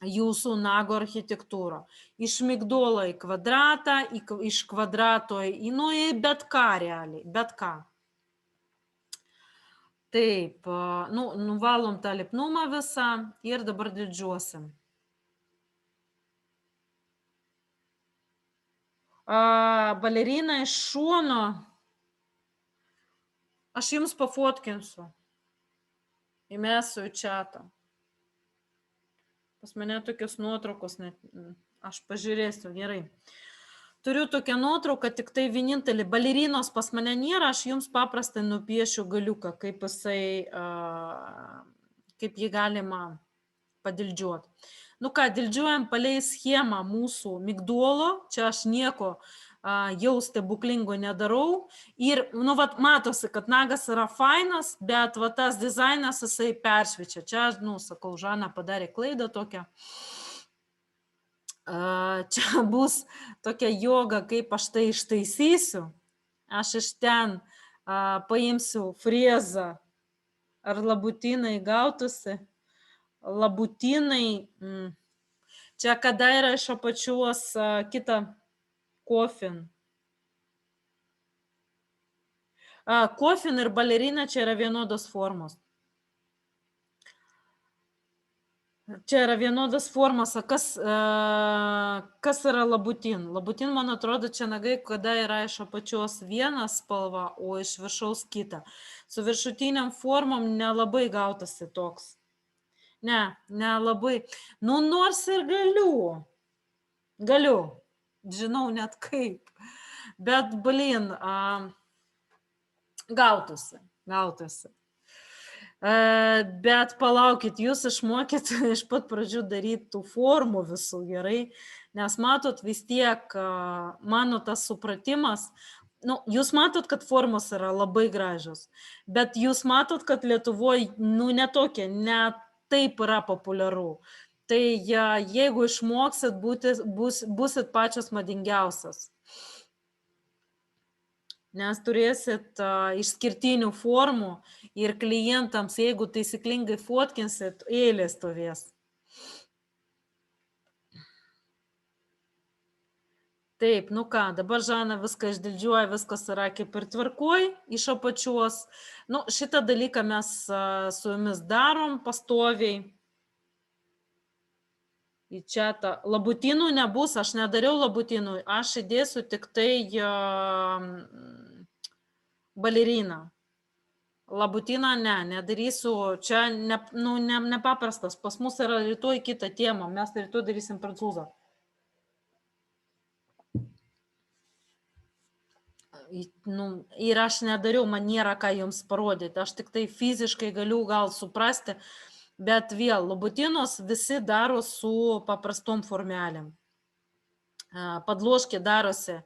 jūsų nago architektūrą. Iš migdolo į kvadratą, iš kvadrato į, nu, į bet ką realiai, bet ką. Taip, nu, nuvalom tą lipnumą visą ir dabar didžiuosim. Balerina iš šono, aš jums pafotkinsiu, įmesiu į chatą. Pas mane tokios nuotraukos, aš pažiūrėsiu, gerai. Turiu tokią nuotrauką, tik tai vienintelį, balerinos pas mane nėra, aš jums paprastai nupiešiu galiuką, kaip jį galima padildžiuoti. Nu ką, dildžiuojam palei schemą mūsų migdolo, čia aš nieko jau stebuklingo nedarau. Ir, nu, vat, matosi, kad nagas yra fainas, bet va tas dizainas jisai peršviečia. Čia, nu, sakau, Žana padarė klaidą tokią. Čia bus tokia joga, kaip aš tai ištaisysiu. Aš iš ten paimsiu frezą, ar labutinai gautųsi. labutinai. Čia kada yra iš apačios kita kofin. Kofin ir balerina čia yra vienodos formos. Čia yra vienodas formas, kas yra labutin? Labutin, man atrodo, čia nagai, kada yra iš apačios viena spalva, o iš viršaus kita. Su viršutiniam formom nelabai gautasi toks. Nelabai. Nu, nors ir galiu. Žinau net kaip. Bet, blin, gautųsi. Bet palaukit, jūs išmokit iš pat pradžių daryti tų formų visų gerai, nes matot vis tiek, mano tas supratimas, jūs matot, kad formos yra labai gražios, bet jūs matot, kad Lietuvoje, netokia, net taip yra populiaru. Tai jeigu išmoksit, busit pačios madingiausias. Nes turėsit išskirtinių formų ir klientams, jeigu taisyklingai fotkinsit, eilė stovės. Taip, ką, dabar Žana viską išdildžiuoja, viskas yra kaip ir tvarkoj iš apačios. Šitą dalyką mes su jumis darom pastoviai. Į čatą. Labutinų nebus, aš nedariau labutinų, aš įdėsiu tik tai baleriną. Labutiną nedarysiu, čia nepaprastas, pas mus yra rytoj kita tema, mes rytoj darysim prancūzą. Ir aš nedariau, man nėra ką jums parodyti, aš tik tai fiziškai galiu gal suprasti, bet vėl, labutinus visi daro su paprastom formelėm. Padloškė darosi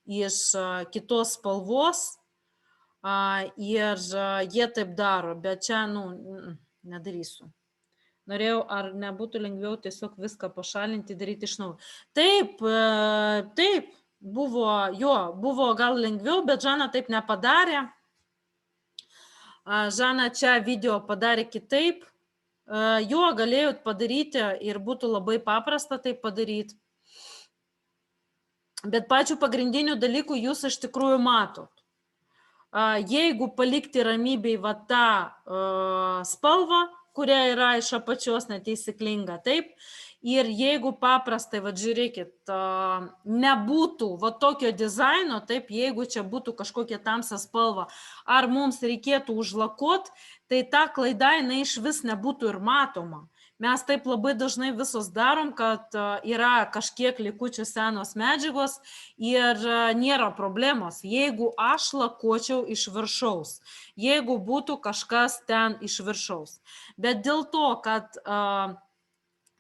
iš kitos spalvos ir jie taip daro, bet čia, nedarysiu. Norėjau, ar nebūtų lengviau tiesiog viską pašalinti, daryti iš naujo. Taip, buvo gal lengviau, bet Žana taip nepadarė. Žana čia video padarė kitaip. Galėjot padaryti ir būtų labai paprasta tai padaryti. Bet pačių pagrindinių dalykų jūs iš tikrųjų matot. Jeigu palikti ramybėj tą spalvą, kuria yra iš apačios neteisyklinga, taip, ir jeigu paprastai, žiūrėkit, nebūtų tokio dizaino, taip, jeigu čia būtų kažkokia tamsia spalva, ar mums reikėtų užlakot, tai ta klaida jinai iš vis nebūtų ir matoma. Mes taip labai dažnai visos darom, kad yra kažkiek likučių senos medžiagos ir nėra problemos, jeigu aš lakuočiau iš viršaus, jeigu būtų kažkas ten iš viršaus. Bet dėl to, kad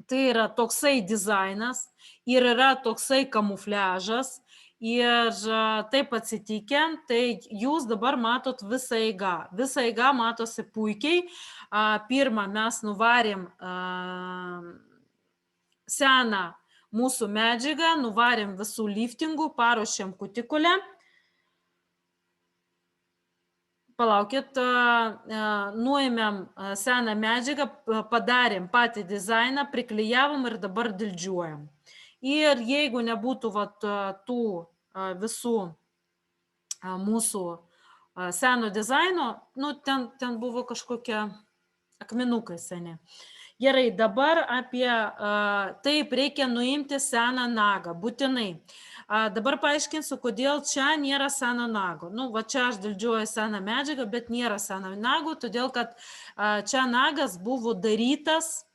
tai yra toksai dizainas ir yra toksai kamufliažas ir taip atsitikę, tai jūs dabar matot visą eigą. Visą eigą matosi puikiai. Pirmą mes nuvarėm seną mūsų medžiagą, nuvarėm visų liftingų, paruošėm kutikulę. Palaukit, nuėmėm seną medžiagą, padarėm patį dizainą, priklijavom ir dabar dildžiuojam. Ir jeigu nebūtų tų visų mūsų seno dizaino, ten buvo kažkokie akmenukai seni. Gerai, dabar apie taip reikia nuimti seną nagą, būtinai. Dabar paaiškinsiu, kodėl čia nėra seno nago. Čia aš dildžiuoju seną medžiagą, bet nėra seno nago, todėl kad čia nagas buvo darytas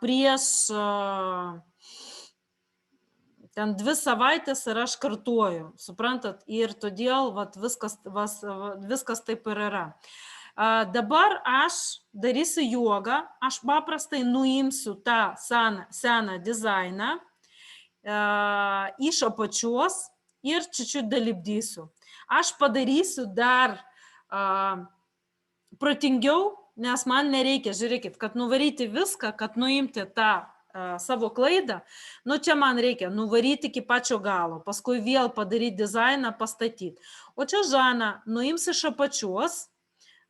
prieš ten 2 savaitės ir aš kartuoju, suprantat, ir todėl viskas taip ir yra. Dabar aš darysiu jogą, aš paprastai nuimsiu tą seną dizainą iš apačios ir čiučiut dalipdysiu. Aš padarysiu dar protingiau, nes man nereikia, žiūrėkit, kad nuvaryti viską, kad nuimti tą savo klaidą, čia man reikia nuvaryti iki pačio galo, paskui vėl padaryti dizainą, pastatyti. O čia Žana nuims iš apačios,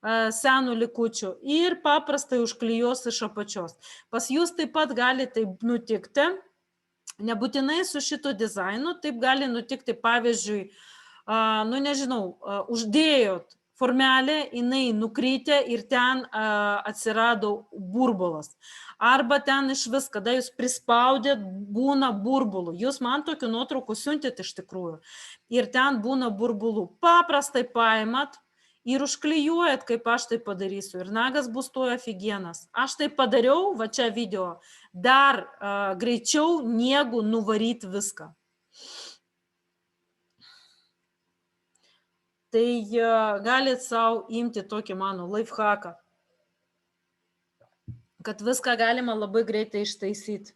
senų likučių ir paprastai užklijuos iš apačios. Pas jūs taip pat gali taip nutikti, nebūtinai su šito dizainu, taip gali nutikti, pavyzdžiui, nu nežinau, uždėjot formelę, jinai nukrytė ir ten atsirado burbulas. Arba ten iš vis, kada jūs prispaudėt, būna burbulų. Jūs man tokių nuotraukų siuntėt iš tikrųjų. Ir ten būna burbulų. Paprastai paimat ir užklijuojat, kaip aš tai padarysiu. Ir nagas bus tuo afigienas. Aš tai padariau, va čia video, dar greičiau negu nuvaryti viską. Tai galit savo imti tokį mano lifehacką, kad viską galima labai greitai ištaisyti.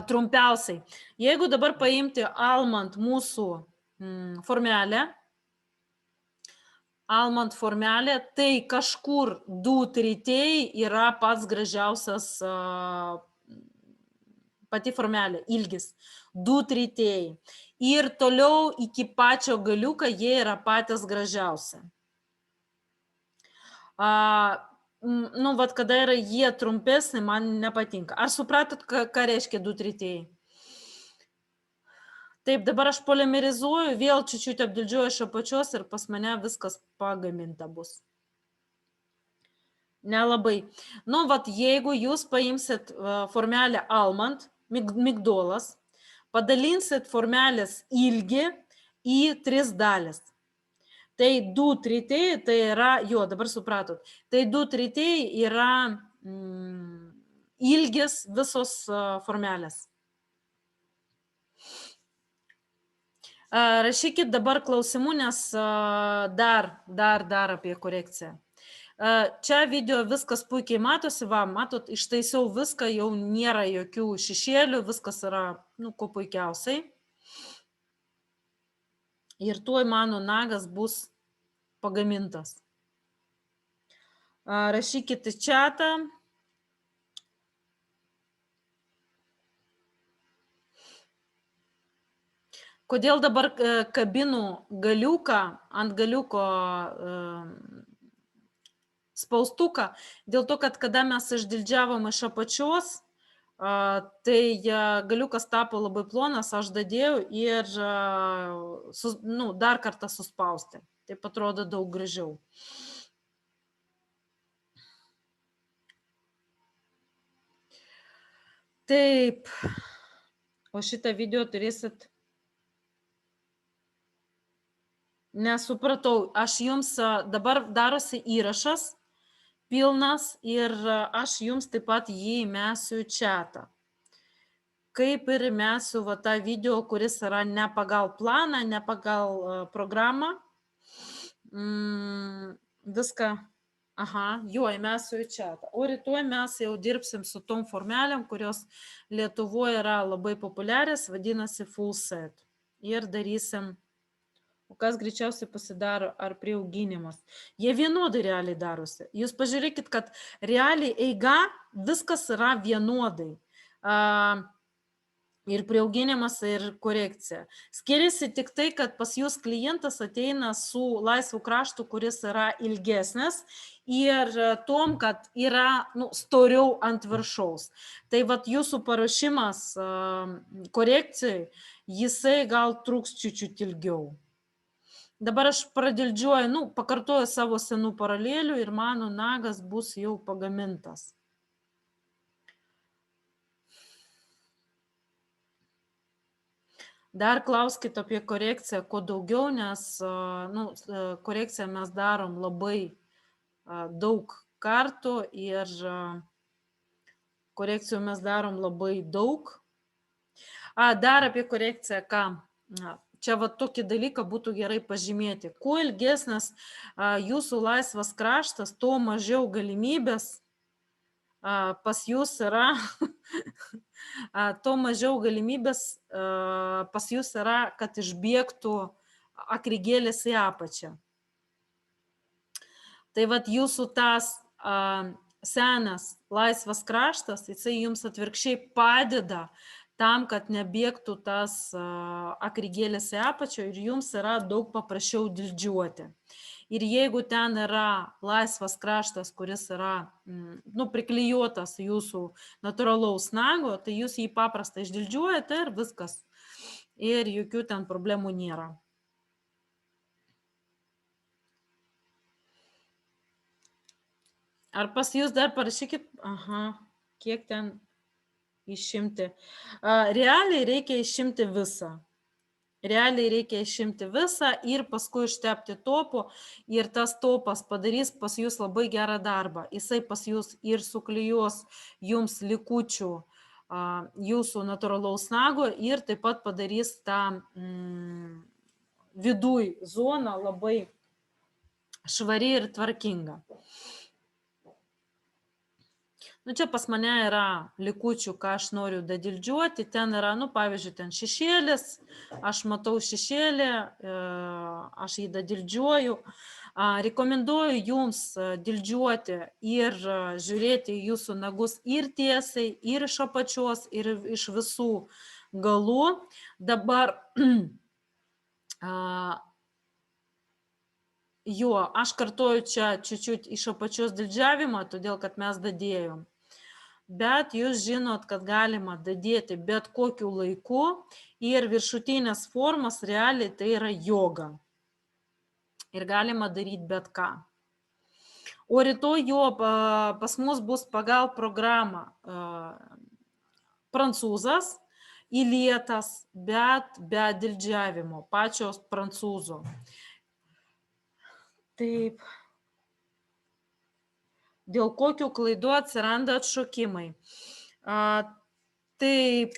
Trumpiausiai, jeigu dabar paimti Almant mūsų formelę, tai kažkur 2/3 yra pats gražiausias pati formelė, ilgis, 2/3. Ir toliau iki pačio galiuką jie yra patys gražiausi. Nu, vat kada yra jie trumpesni, man nepatinka. Ar supratot, ką reiškia 2/3? Taip, dabar aš polimerizuoju, vėl čiučiut apdildžiuoju iš apačios ir pas mane viskas pagaminta bus. Nelabai. Nu, vat jeigu jūs paimsit formelę Almant, migdolas, padalinsit formelės ilgį į 3 dalis. Tai 2/3 tai yra, jo, dabar supratot, tai 2/3 yra ilgis visos formelės. Rašykit dabar klausimų, nes dar apie korekciją. Čia video viskas puikiai matosi, va, matot, ištaisiau viską, jau nėra jokių šešėlių, viskas yra, nu, ko puikiausiai. Ir tuoj mano nagas bus pagamintas. Rašykit į chatą. Kodėl dabar kabinu galiuką, ant galiuko spaustuką? Dėl to, kad kada mes išdildžiavom iš apačios, tai galiukas tapo labai plonas, aš dadėjau ir nu, dar kartą suspausti. Taip atrodo daug gražiau. Taip, o šitą video turėsit. Nesupratau, aš jums dabar darosi įrašas pilnas ir aš jums taip pat jį įmesiu į chatą. Kaip ir įmesiu va tą video, kuris yra ne pagal planą, ne pagal programą. Viską, jo, įmesiu į chatą. O rytoj mes jau dirbsim su tom formelėm, kurios Lietuvoje yra labai populiarias, vadinasi full set. Ir darysim. O kas greičiausiai pasidaro, ar prieauginimas. Jie vienodai realiai darosi. Jūs pažiūrėkit, kad realiai eiga viskas yra vienodai. Ir prieauginimas, ir korekcija. Skiriasi tik tai, kad pas jūs klientas ateina su laisvu kraštu, kuris yra ilgesnis ir tom, kad yra storiau ant viršaus. Tai vat jūsų paruošimas korekcijai, jisai gal truks čiučiut ilgiau. Dabar aš pradildžiuoju, pakartoju savo senų paralelių ir mano nagas bus jau pagamintas. Dar klauskit apie korekciją, kuo daugiau, nes korekciją mes darom labai daug kartų ir korekcijų mes darom labai daug. Dar apie korekciją ką? Čia va tokį dalyką būtų gerai pažymėti. Kuo ilgesnis jūsų laisvas kraštas, tuo mažiau galimybės pas jūs yra, kad išbėgtų akrigėlis į apačią. Tai vat jūsų tas senas laisvas kraštas, jisai jums atvirkščiai padeda tam, kad nebėgtų tas akrigėlis į apačią ir jums yra daug paprasčiau dildžiuoti. Ir jeigu ten yra laisvas kraštas, kuris yra priklijuotas jūsų natūralaus nago, tai jūs jį paprastai išdildžiuojate ir viskas. Ir jokių ten problemų nėra. Ar pas jūs dar parašykit, kiek ten išimti. Realiai reikia išimti visą. Realiai reikia išimti visą ir paskui ištepti topu ir tas topas padarys pas jūs labai gerą darbą. Jisai pas jūs ir suklijuos jums likučių jūsų natūralaus nago ir taip pat padarys tą viduj zoną labai švari ir tvarkinga. Nu, čia pas mane yra likučių, ką aš noriu dadildžiuoti. Ten yra, pavyzdžiui, ten šešėlis. Aš matau šešėlį, aš jį dadildžiuoju. Rekomenduoju jums dildžiuoti ir žiūrėti jūsų nagus ir tiesiai, ir iš apačios, ir iš visų galų. Dabar aš kartuoju čia čiučiut iš apačios dildžiavimą, todėl kad mes dadėjom. Bet jūs žinot, kad galima dadėti bet kokiu laiku ir viršutinės formas realiai tai yra joga. Ir galima daryti bet ką. O rytoj pas mus bus pagal programą prancūzas įlietas, bet be dildžiavimo, pačios prancūzo. Taip. Dėl kokių klaidų atsiranda atšokimai. Taip.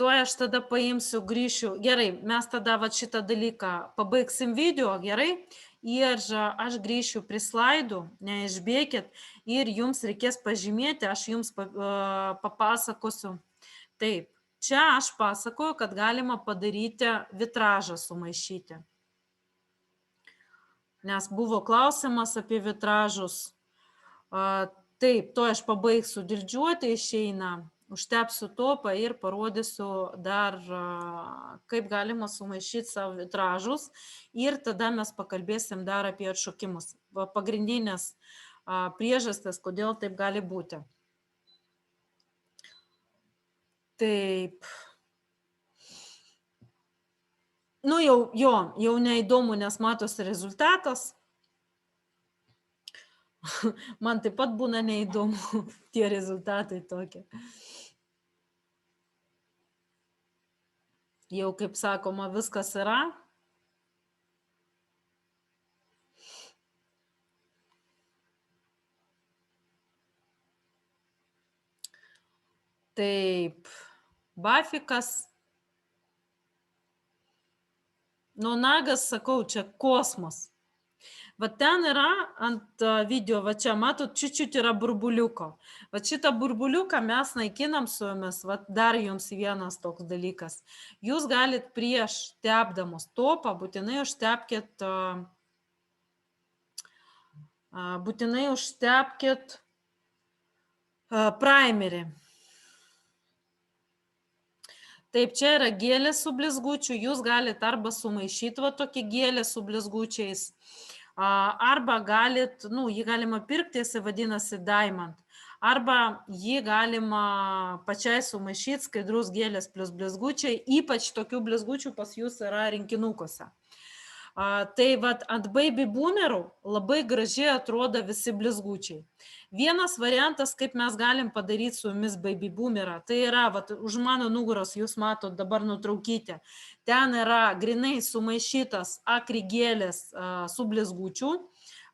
Tuoj aš tada paimsiu, grįšiu. Gerai, mes tada šitą dalyką pabaigsim video, gerai? Ir aš grįšiu prie slaidų, neišbėkit, ir jums reikės pažymėti, aš jums papasakosiu. Taip, čia aš pasakoju, kad galima padaryti vitražą sumaišyti. Nes buvo klausimas apie vitražus. Taip, to aš pabaigsiu dildžiuoti, išeina, užtepsiu topą ir parodysiu dar, kaip galima sumaišyti savo vitražus. Ir tada mes pakalbėsim dar apie atšokimus. Pagrindinės priežastis, kodėl taip gali būti. Taip. Nu, jau neįdomu, nes matosi rezultatas. Man taip pat būna neįdomu tie rezultatai tokie. Jau, kaip sakoma, viskas yra. Taip, bafikas. Nu, nagas, sakau, čia kosmos. Va ten yra ant video, va čia matot, čiučiut yra burbuliuko. Va šitą burbuliuką mes naikinam su jumis, va dar jums vienas toks dalykas. Jūs galit prieš tepdamos topą, būtinai užtepkit primerį. Taip, čia yra gėlė su blizgučiu, jūs galite arba sumaišyti va tokį gėlę su blizgučiais, arba galit, jį galima pirkti, jis vadinasi Diamond, arba jį galima pačiai sumaišyti, skaidrus gėlės plus blizgučiai, ypač tokių blizgučių pas jūs yra rinkinukuose. Tai vat ant baby boomerų labai gražiai atrodo visi blizgučiai. Vienas variantas, kaip mes galim padaryti su jumis baby boomerą, tai yra, vat, už mano nugaros jūs matot dabar nutraukyti, ten yra grinai sumaišytas akrigėlės su blizgučių,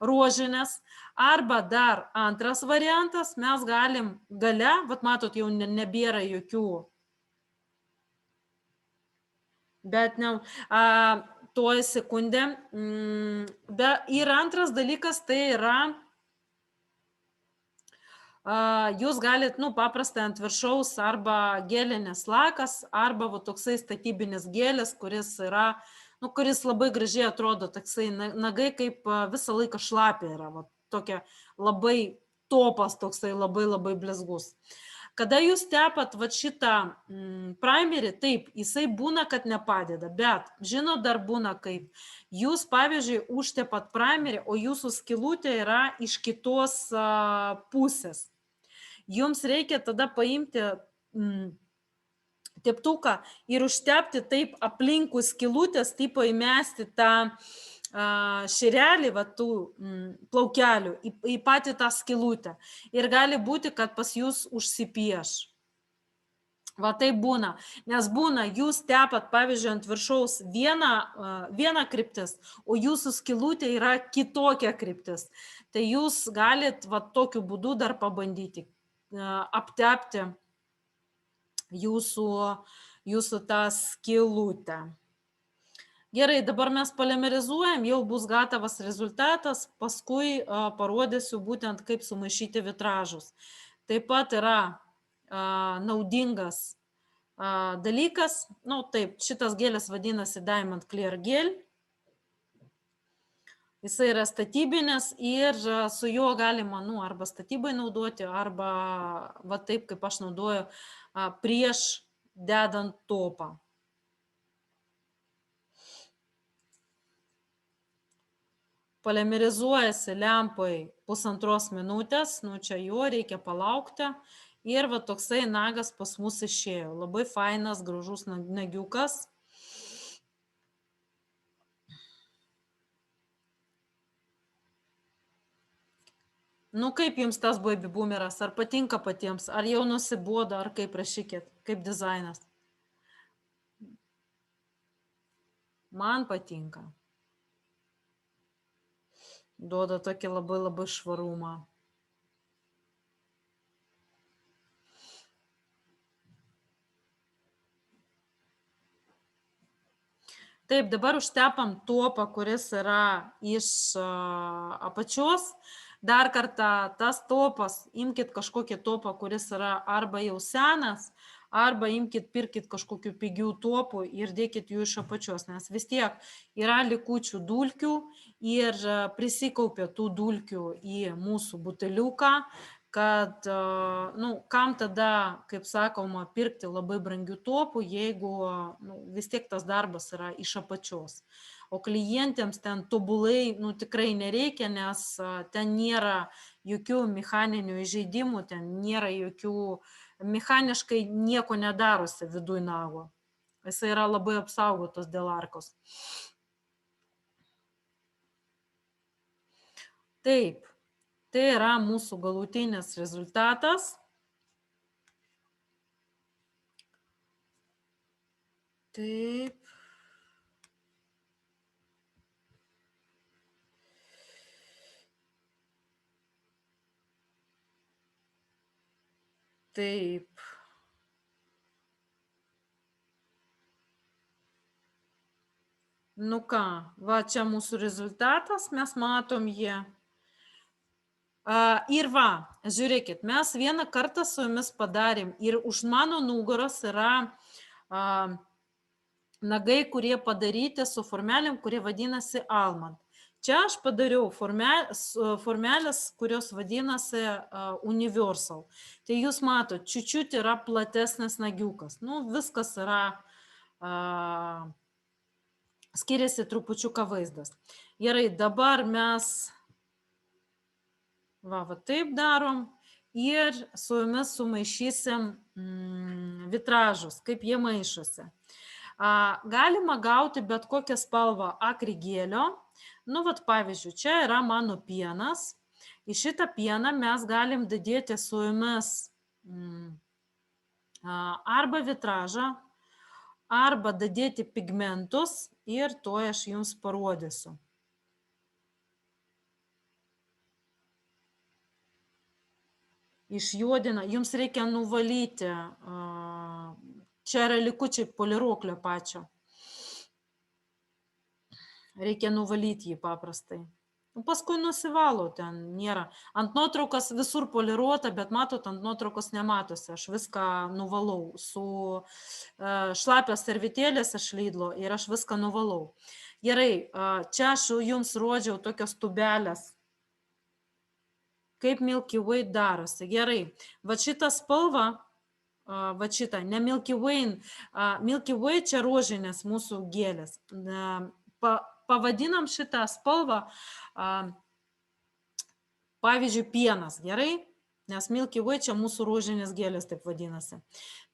rožinės, arba dar antras variantas, mes galim gale, vat matot, jau nebėra jokių, bet ne, tuoj sekundę, ir antras dalykas tai yra, jūs galit, paprastai ant viršaus arba gėlinės lakas, arba toksai statybinis gėlis, kuris yra, kuris labai gražiai atrodo, toksai nagai kaip visą laiką šlapia yra, tokia labai topas, toksai labai blizgus. Kada jūs tepat va šitą primerį, taip, jisai būna, kad nepadeda, bet žinot, dar būna kaip. Jūs, pavyzdžiui, užtepat primerį, o jūsų skylutė yra iš kitos pusės. Jums reikia tada paimti teptuką ir užtepti taip aplinkui skylutės, taip įmesti tą širelį va tų plaukelių į patį tą skylutę. Ir gali būti, kad pas jūs užsipieš. Va tai būna, nes būna, jūs tepat, pavyzdžiui, ant viršaus vieną kryptis, o jūsų skylutė yra kitokia kryptis. Tai jūs galit va tokiu būdu dar pabandyti aptepti jūsų tą skylutę. Gerai, dabar mes polimerizuojam, jau bus gatavas rezultatas, paskui parodysiu būtent, kaip sumaišyti vitražus. Taip pat yra naudingas dalykas, taip, šitas gėlis vadinasi Diamond Clear Gel. Jisai yra statybinis ir su juo galima, arba statybai naudoti, arba va taip, kaip aš naudoju, prieš dedant topą. Polimerizuojasi lempai 1,5 minutės, čia jo reikia palaukti. Ir va toksai nagas pas mus išėjo. Labai fainas, gražus nagiukas. Kaip jums tas baby boomeras? Ar patinka patiems? Ar jau nusibodo? Ar kaip rašykit? Kaip dizainas? Man patinka. Duoda tokį labai labai švarumą. Taip, dabar užtepam topą, kuris yra iš apačios. Dar kartą tas topas, imkit kažkokį topą, kuris yra arba jau senas, arba pirkit kažkokių pigių topų ir dėkit jų iš apačios, nes vis tiek yra likučių dulkių ir prisikaupė tų dulkių į mūsų buteliuką, kad, kam tada, kaip sakoma, pirkti labai brangių topų, jeigu vis tiek tas darbas yra iš apačios. O klientėms ten tobulai tikrai nereikia, nes ten nėra jokių mechaninių įžeidimų, ten nėra jokių, mechaniškai nieko nedarosi viduj nago. Jis yra labai apsaugotas dėl arkos. Taip, tai yra mūsų galutinis rezultatas. Taip. Taip. Ką, va čia mūsų rezultatas, mes matom jį. Ir va, žiūrėkit, mes vieną kartą su jumis padarėm ir už mano nugaros yra nagai, kurie padaryti su formelėm, kurie vadinasi Almond. Čia aš padariau formelės, kurios vadinasi Universal. Tai jūs matot, čiučiut yra platesnis nagiukas. Viskas yra, skiriasi trupučiuką vaizdas. Gerai, dabar mes va taip darom ir su jumis sumaišysim vitražus, kaip jie maišosi. Galima gauti bet kokią spalvą akrigėlio. Pavyzdžiui, čia yra mano pienas. Į šitą pieną mes galim dadėti su jumis arba vitražą, arba dadėti pigmentus ir to aš jums parodysiu. Išjuodina, jums reikia nuvalyti, čia yra likučiai poliroklio pačio. Reikia nuvalyti jį paprastai. Paskui nusivalo, ten nėra. Ant nuotraukos visur poliruota, bet matot, ant nuotraukos nematosi. Aš viską nuvalau. Su šlapios servitėlės aš Lidlo ir aš viską nuvalau. Gerai, čia aš jums rodžiau tokios tubelės, Kaip Milky Way darosi. Gerai, va šitą spalvą, va šitą, ne Milky Way, Milky Way čia rožinės mūsų gėlės. Pavadinam šitą spalvą, pavyzdžiui, pienas, gerai? Nes Milky Way čia mūsų rožinės gėlės taip vadinasi.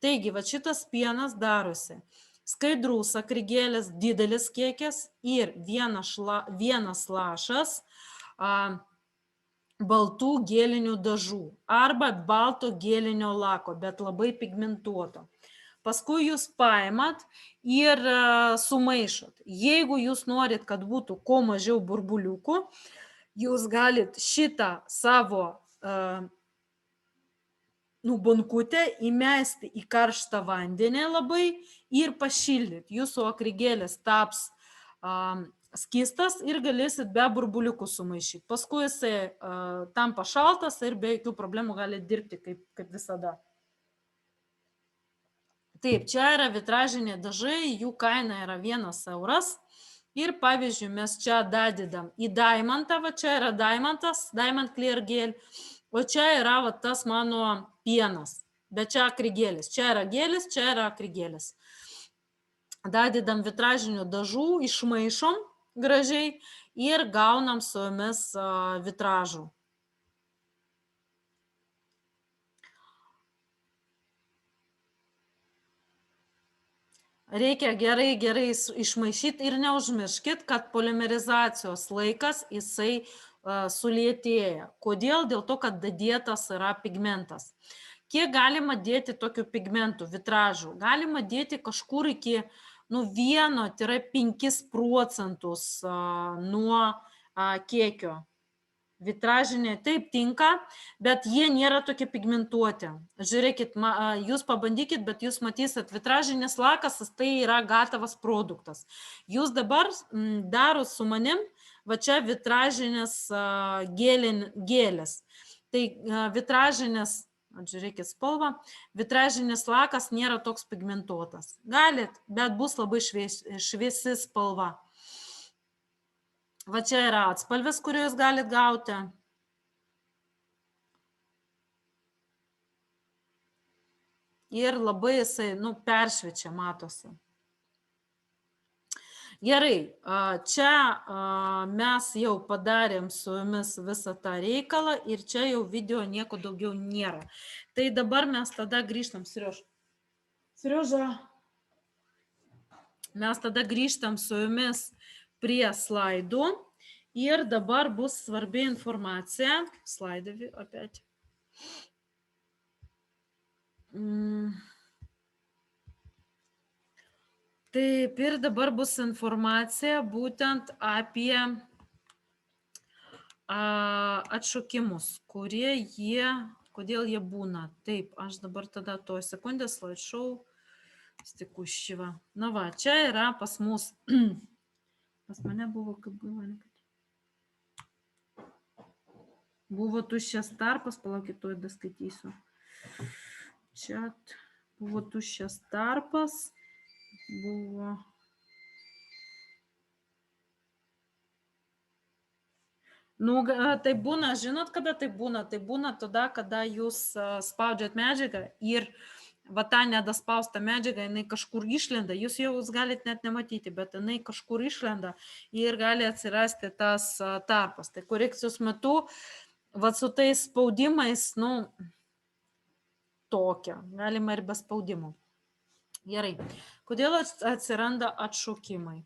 Taigi, va šitas pienas darosi skaidrus akrigėlis, didelis kiekis ir vienas lašas baltų gėlinių dažų arba balto gėlinio lako, bet labai pigmentuoto. Paskui jūs paimat ir sumaišot. Jeigu jūs norit, kad būtų kuo mažiau burbuliukų, jūs galit šitą savo bankutę įmesti į karštą vandenį labai ir pašildyti. Jūsų akrigėlis taps skystas ir galėsit be burbuliukų sumaišyti. Paskui jisai tampa šaltas ir be jokių problemų gali dirbti kaip visada. Taip, čia yra vitražiniai dažai, jų kaina yra 1 euras. Ir pavyzdžiui, mes čia dadidam į diamantą, va čia yra diamantas, diamond clear gel, o čia yra va tas mano pienas, bet čia akrigėlis. Čia yra gėlis, čia yra akrigėlis. Dadidam vitražinių dažų, išmaišom gražiai ir gaunam su jomis vitražų. Reikia gerai išmaišyti ir neužmirškit, kad polimerizacijos laikas jisai sulėtėja. Kodėl? Dėl to, kad dadėtas yra pigmentas. Kiek galima dėti tokių pigmentų, vitražų? Galima dėti kažkur iki 1-5% nuo kiekio. Vitražiniai taip tinka, bet jie nėra tokie pigmentuoti. Žiūrėkit, jūs pabandykit, bet jūs matysit, vitražinis lakas tai yra gatavas produktas. Jūs dabar darot su manim, va čia vitražinės gėlės. Tai vitražinės, žiūrėkit spalvą, vitražinis lakas nėra toks pigmentuotas. Galit, bet bus labai šviesi spalva. Va čia yra atspalvis, kurį jūs galit gauti. Ir labai jisai, peršviečia, matosi. Gerai, čia mes jau padarėm su jumis visą tą reikalą ir čia jau video nieko daugiau nėra. Tai dabar mes tada grįžtam, Serioža, mes tada grįžtam su jumis prie slaidų ir dabar bus svarbi informacija. Slaidai опять. Taip, ir dabar bus informacija būtent apie atšokimus, kodėl jie būna. Taip, aš dabar tada sekundę slideshow stikušyva. Na va, čia yra pas mus. Pas mane buvo, kaip buvo, buvo tuščias tarpas, palaukit, tuoj daskaitysiu. Čia buvo tuščias tarpas, buvo... Tai būna, žinot, kada tai būna? Tai būna tada, kada jūs spaudžiat medžiagą ir va tą nedaspaustą medžiagą, jinai kažkur išlenda, jūs jau galit net nematyti, bet jinai kažkur išlenda ir gali atsirasti tas tarpas. Tai korekcijos metu, va su tais spaudimais, tokia, galima ir be spaudimų. Gerai, kodėl atsiranda atšokimai?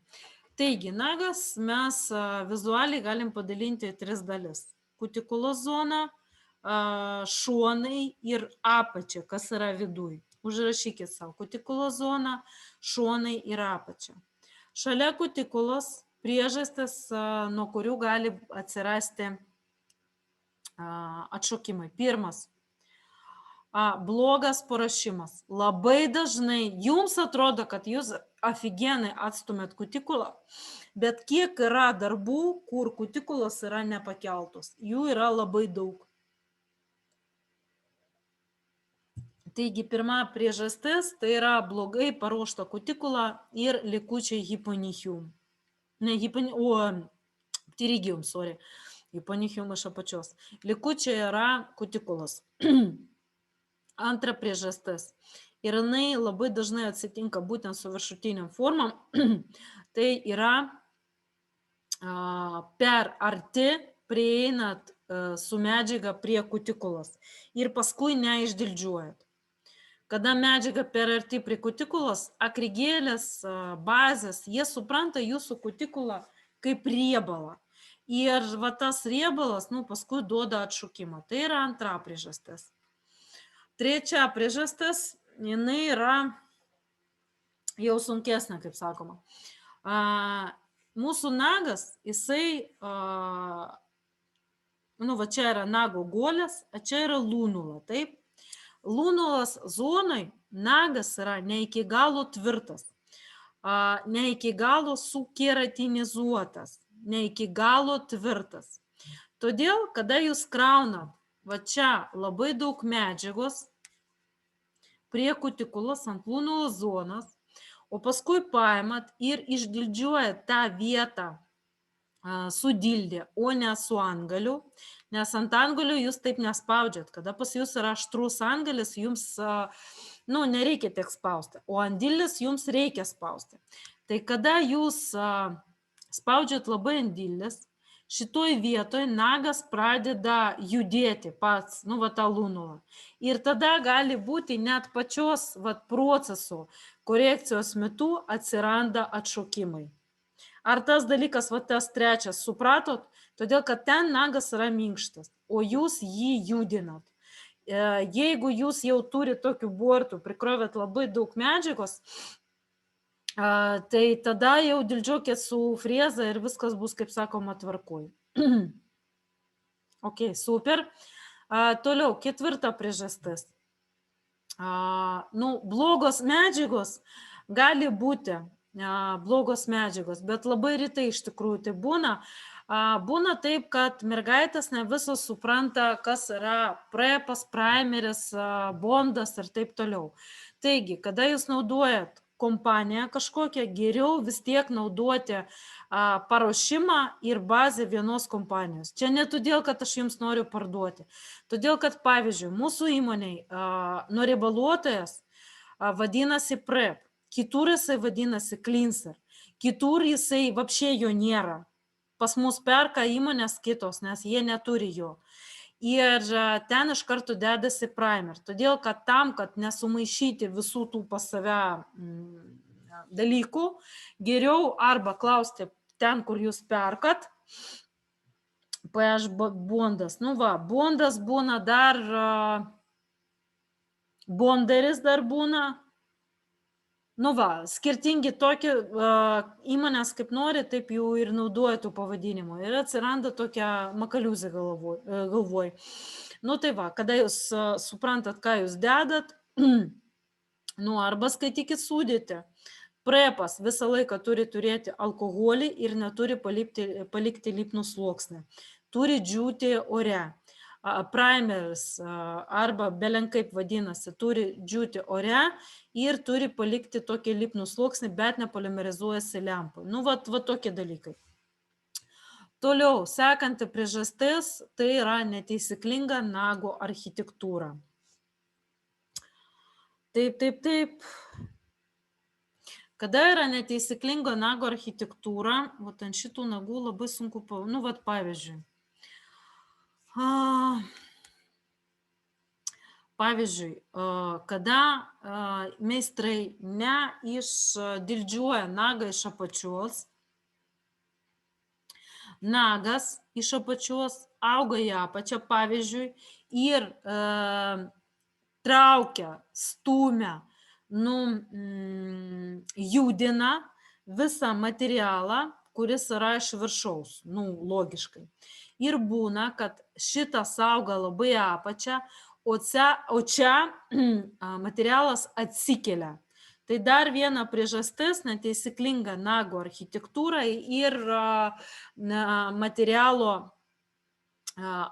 Taigi, nagas mes vizualiai galim padalinti į 3 dalis. Kutikulos zona, šonai ir apačia, kas yra viduj. Užrašykit savo kutikulos zoną, šonai ir apačia. Šalia kutikulos priežastis, nuo kurių gali atsirasti atšokimai. Pirmas, blogas paruošimas. Labai dažnai jums atrodo, kad jūs aфиgenai atstumėt kutikulą, bet kiek yra darbų, kur kutikulos yra nepakeltos. Jų yra labai daug. Taigi, pirma priežastis, tai yra blogai paruošta kutikula ir likučiai hiponichium. Ne, pterygium, sorry. Hiponichium iš apačios. Likučiai yra kutikulas. Antra priežastis. Ir jinai labai dažnai atsitinka būtent su viršutiniam formom. Tai yra per arti prieinat su medžiaga prie kutikulos ir paskui neišdildžiuojat. Kada medžiaga per arti prie kutikulos, akrigėlės, bazės, jie supranta jūsų kutikulą kaip riebalą. Ir va tas riebalas, paskui duoda atšokimą. Tai yra antra priežastis. Trečia priežastis, jinai yra jau sunkesnė, kaip sakoma. Mūsų nagas, jisai, va čia yra nago guolis, o čia yra lūnula, taip? Lūnulas zonai nagas yra ne iki galo tvirtas, ne iki galo sukeratinizuotas, ne iki galo tvirtas. Todėl, kada jūs kraunat va čia labai daug medžiagos prie kutikulos ant lūnulos zonos, o paskui paimat ir išdildžiuojat tą vietą su dildė, o ne su angaliu, nes ant angaliu jūs taip nespaudžiat. Kada pas jūs yra aštrus angalis, jums nereikia tiek spausti, o ant dildės jums reikia spausti. Tai kada jūs spaudžiat labai ant dildės, šitoj vietoj nagas pradeda judėti pats, tą lūnulą. Ir tada gali būti net pačios proceso korekcijos metu atsiranda atšokimai. Ar tas dalykas, tas trečias, supratot? Todėl, kad ten nagas yra minkštas, o jūs jį judinat. Jeigu jūs jau turite tokių bortų, prikrovėt labai daug medžiagos, tai tada jau dildžiuokit su freza ir viskas bus, kaip sakoma, tvarkoj. Ok, super. Toliau, ketvirta priežastis. Blogos medžiagos gali būti blogos medžiagos, bet labai retai iš tikrųjų tai būna. Būna taip, kad mergaitės ne visos supranta, kas yra prepas, primeris, bondas ir taip toliau. Taigi, kada jūs naudojat kompaniją kažkokią, geriau vis tiek naudoti paruošimą ir bazę vienos kompanijos. Čia ne todėl, kad aš jums noriu parduoti. Todėl, kad, pavyzdžiui, mūsų įmoniai nuriebaluotojas vadinasi prep, kitur jisai vadinasi cleanser, kitur jisai vapšė jo nėra. Pas mus perka įmonės kitos, nes jie neturi jo. Ir ten iš karto dedasi primer. Todėl, kad tam, kad nesumaišyti visų tų pas save dalykų, geriau arba klausti ten, kur jūs perkat, PH bondas. Bondas būna dar, bonderis dar būna. Skirtingi tokie įmonės kaip nori, taip jau ir naudoja tų pavadinimų. Ir atsiranda tokia makaliuzė galvoj. Tai kada jūs suprantat, ką jūs dedat, arba skaitykit sudėtį. Prepas visą laiką turi turėti alkoholį ir neturi palikti lipnų sluoksnį. Turi džiūti ore. Primeris arba belenkaip vadinasi, turi džiūti ore ir turi palikti tokį lipnų sluoksnį, bet nepolimerizuojasi lempą. Tokie dalykai. Toliau, sekanti priežastis, tai yra netaisyklinga nago architektūra. Taip. Kada yra netaisyklinga nago architektūra, ant šitų nagų labai sunku, pavyzdžiui. Pavyzdžiui, kada meistrai neišdildžiuoja nagą iš apačios, nagas iš apačios auga į apačią, pavyzdžiui, ir traukia, stumia, judina visą materialą, kuris yra iš viršaus, logiškai. Ir būna, kad šitas auga labai apačią, o čia materialas atsikelia. Tai dar viena priežastis netaisyklinga nago architektūra ir materialo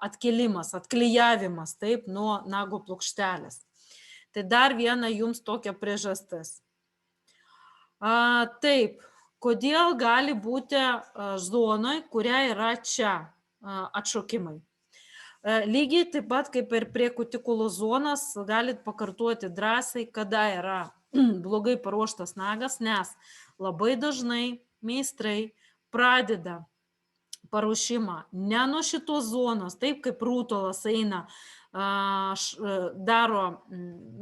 atkelimas, atklijavimas, taip, nuo nago plokštelės. Tai dar viena jums tokia priežastis. Taip, kodėl gali būti zonoj, kuria yra čia? atšokimai. Lygiai taip pat kaip ir prie kutikulos zonos, galit pakartoti drąsiai, kada yra blogai paruoštas nagas, nes labai dažnai meistrai pradeda paruošimą ne nuo šitos zonos, taip kaip rūtolas eina, daro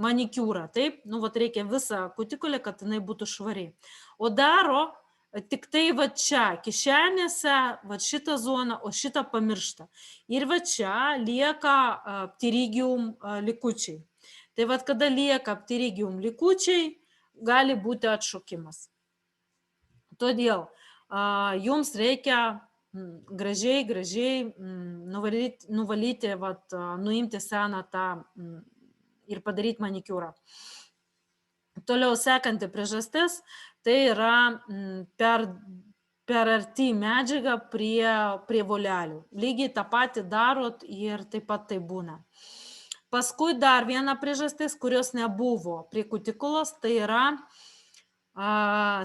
manikiūrą, taip, nu, vat reikia visą kutikulę, kad jinai būtų švari. O daro tik tai va čia, kišenėse, va šitą zoną, o šitą pamiršta. Ir va čia lieka pterygium likučiai. Tai va, kada lieka pterygium likučiai, gali būti atšokimas. Todėl jums reikia gražiai nuvalyti, vat, nuimti seną tą ir padaryti manikiūrą. Toliau sekanti priežastis, tai yra per arti medžiagą prie volelių. Lygiai tą patį darot ir taip pat tai būna. Paskui dar viena priežastis, kurios nebuvo prie kutikulos, tai yra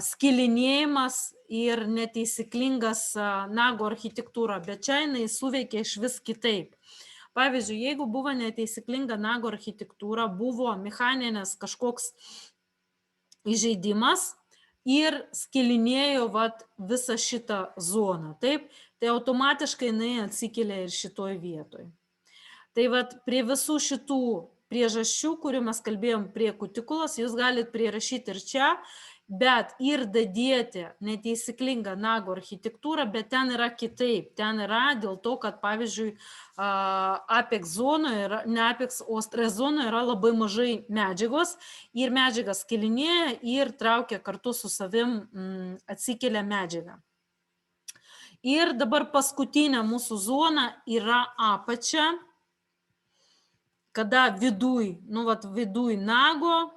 skilinėjimas ir neteisyklingas nago architektūra, bet čia jinai suveikia iš vis kitaip. Pavyzdžiui, jeigu buvo neteisyklinga nago architektūra, buvo mechaninės kažkoks įžeidimas ir skilinėjo vat, visą šitą zoną, taip, tai automatiškai jinai atsikelia ir šitoj vietoj. Tai vat, prie visų šitų priežasčių, kurių mes kalbėjom prie kutikulos, jūs galite prirašyti ir čia, bet ir dadėti neteisyklingą nago architektūrą, bet ten yra kitaip. Ten yra dėl to, kad pavyzdžiui apex zonoje, ne apex, o stress zonoje yra labai mažai medžiagos ir medžiagas skilinėja ir traukia kartu su savim atsikelia medžiagą. Ir dabar paskutinė mūsų zona yra apačia, kada viduj, nu vat viduj nago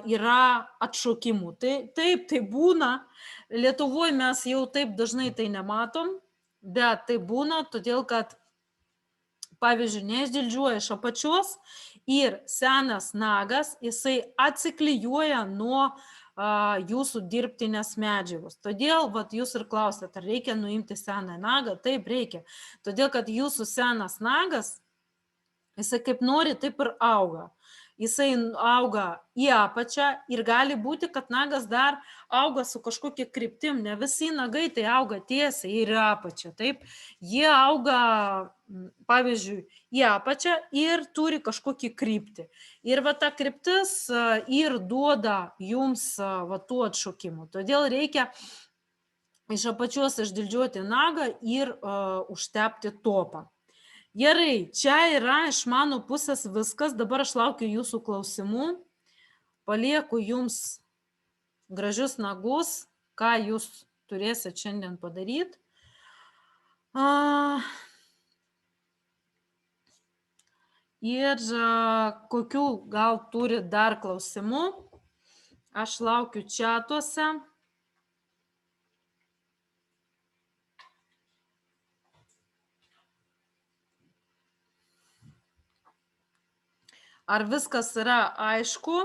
yra atšokimų. Taip, tai būna. Lietuvoje mes jau taip dažnai tai nematom, bet tai būna, todėl kad, pavyzdžiui, neišdildžiuoja iš apačios ir senas nagas, jisai atsiklijuoja nuo jūsų dirbtinės medžiagos. Todėl, vat, jūs ir klausėte, ar reikia nuimti seną nagą? Taip, reikia. Todėl, kad jūsų senas nagas, jisai kaip nori, taip ir auga. Jisai auga į apačią ir gali būti, kad nagas dar auga su kažkokia kryptim. Ne visi nagai tai auga tiesiai ir į apačią. Taip, jie auga, pavyzdžiui, į apačią ir turi kažkokį kryptį. Ir va ta kryptis ir duoda jums va tų atšokimų. Todėl reikia iš apačios išdildžiuoti nagą ir užtepti topą. Gerai, čia yra iš mano pusės viskas. Dabar aš laukiu jūsų klausimų. Palieku jums gražius nagus, ką jūs turėsite šiandien padaryti. Ir kokių gal turi dar klausimų. Aš laukiu čatuose. Ar viskas yra aišku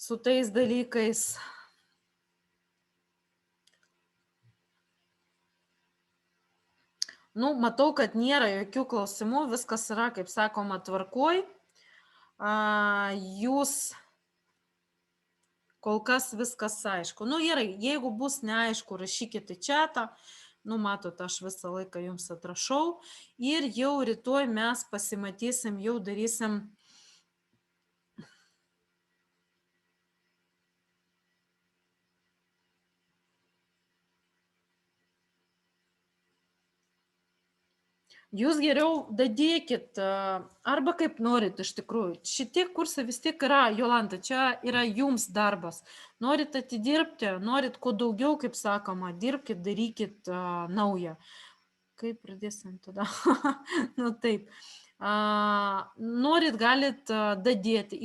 su tais dalykais? Nu, matau, kad nėra jokių klausimų, viskas yra, kaip sakoma, tvarkoj. Jūs kol kas viskas aišku. Nu, gerai, jeigu bus neaišku, rašykite į čatą. Nu, matot, aš visą laiką jums atrašau ir jau rytoj mes pasimatysim, jau darysim jūs geriau dadėkit arba kaip norit iš tikrųjų. Šitie kursai vis tiek yra, Jolanta, čia yra jums darbas. Norit atidirbti, norit kuo daugiau, kaip sakoma, dirbkit, darykit naują. Kaip pradėsim tada? Nu taip. Norit, galit dadėti.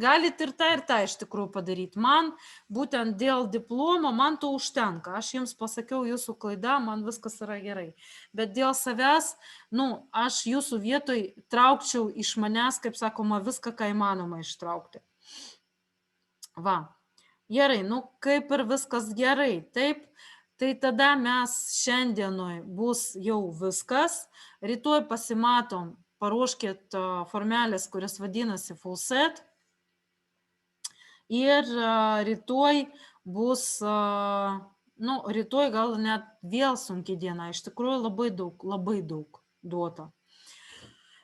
Galit ir tą iš tikrųjų padaryti. Man būtent dėl diplomo, man to užtenka. Aš jums pasakiau jūsų klaidą, man viskas yra gerai. Bet dėl savęs, nu, aš jūsų vietoj traukčiau iš manęs, kaip sakoma, viską, ką įmanoma ištraukti. Va. Gerai, nu kaip ir viskas gerai. Taip. Tai tada mes šiandienoj bus jau viskas. Rytoj pasimatom, paruoškit formelės, kuris vadinasi full set. Ir rytoj bus, nu, rytoj gal net vėl sunki diena. Iš tikrųjų labai daug duota.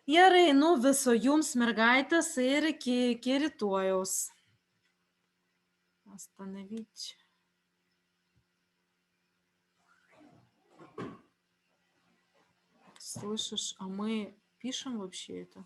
Gerai, nu viso jums mergaitės ir iki rytojaus. Остановить. Слышишь, а мы пишем вообще это?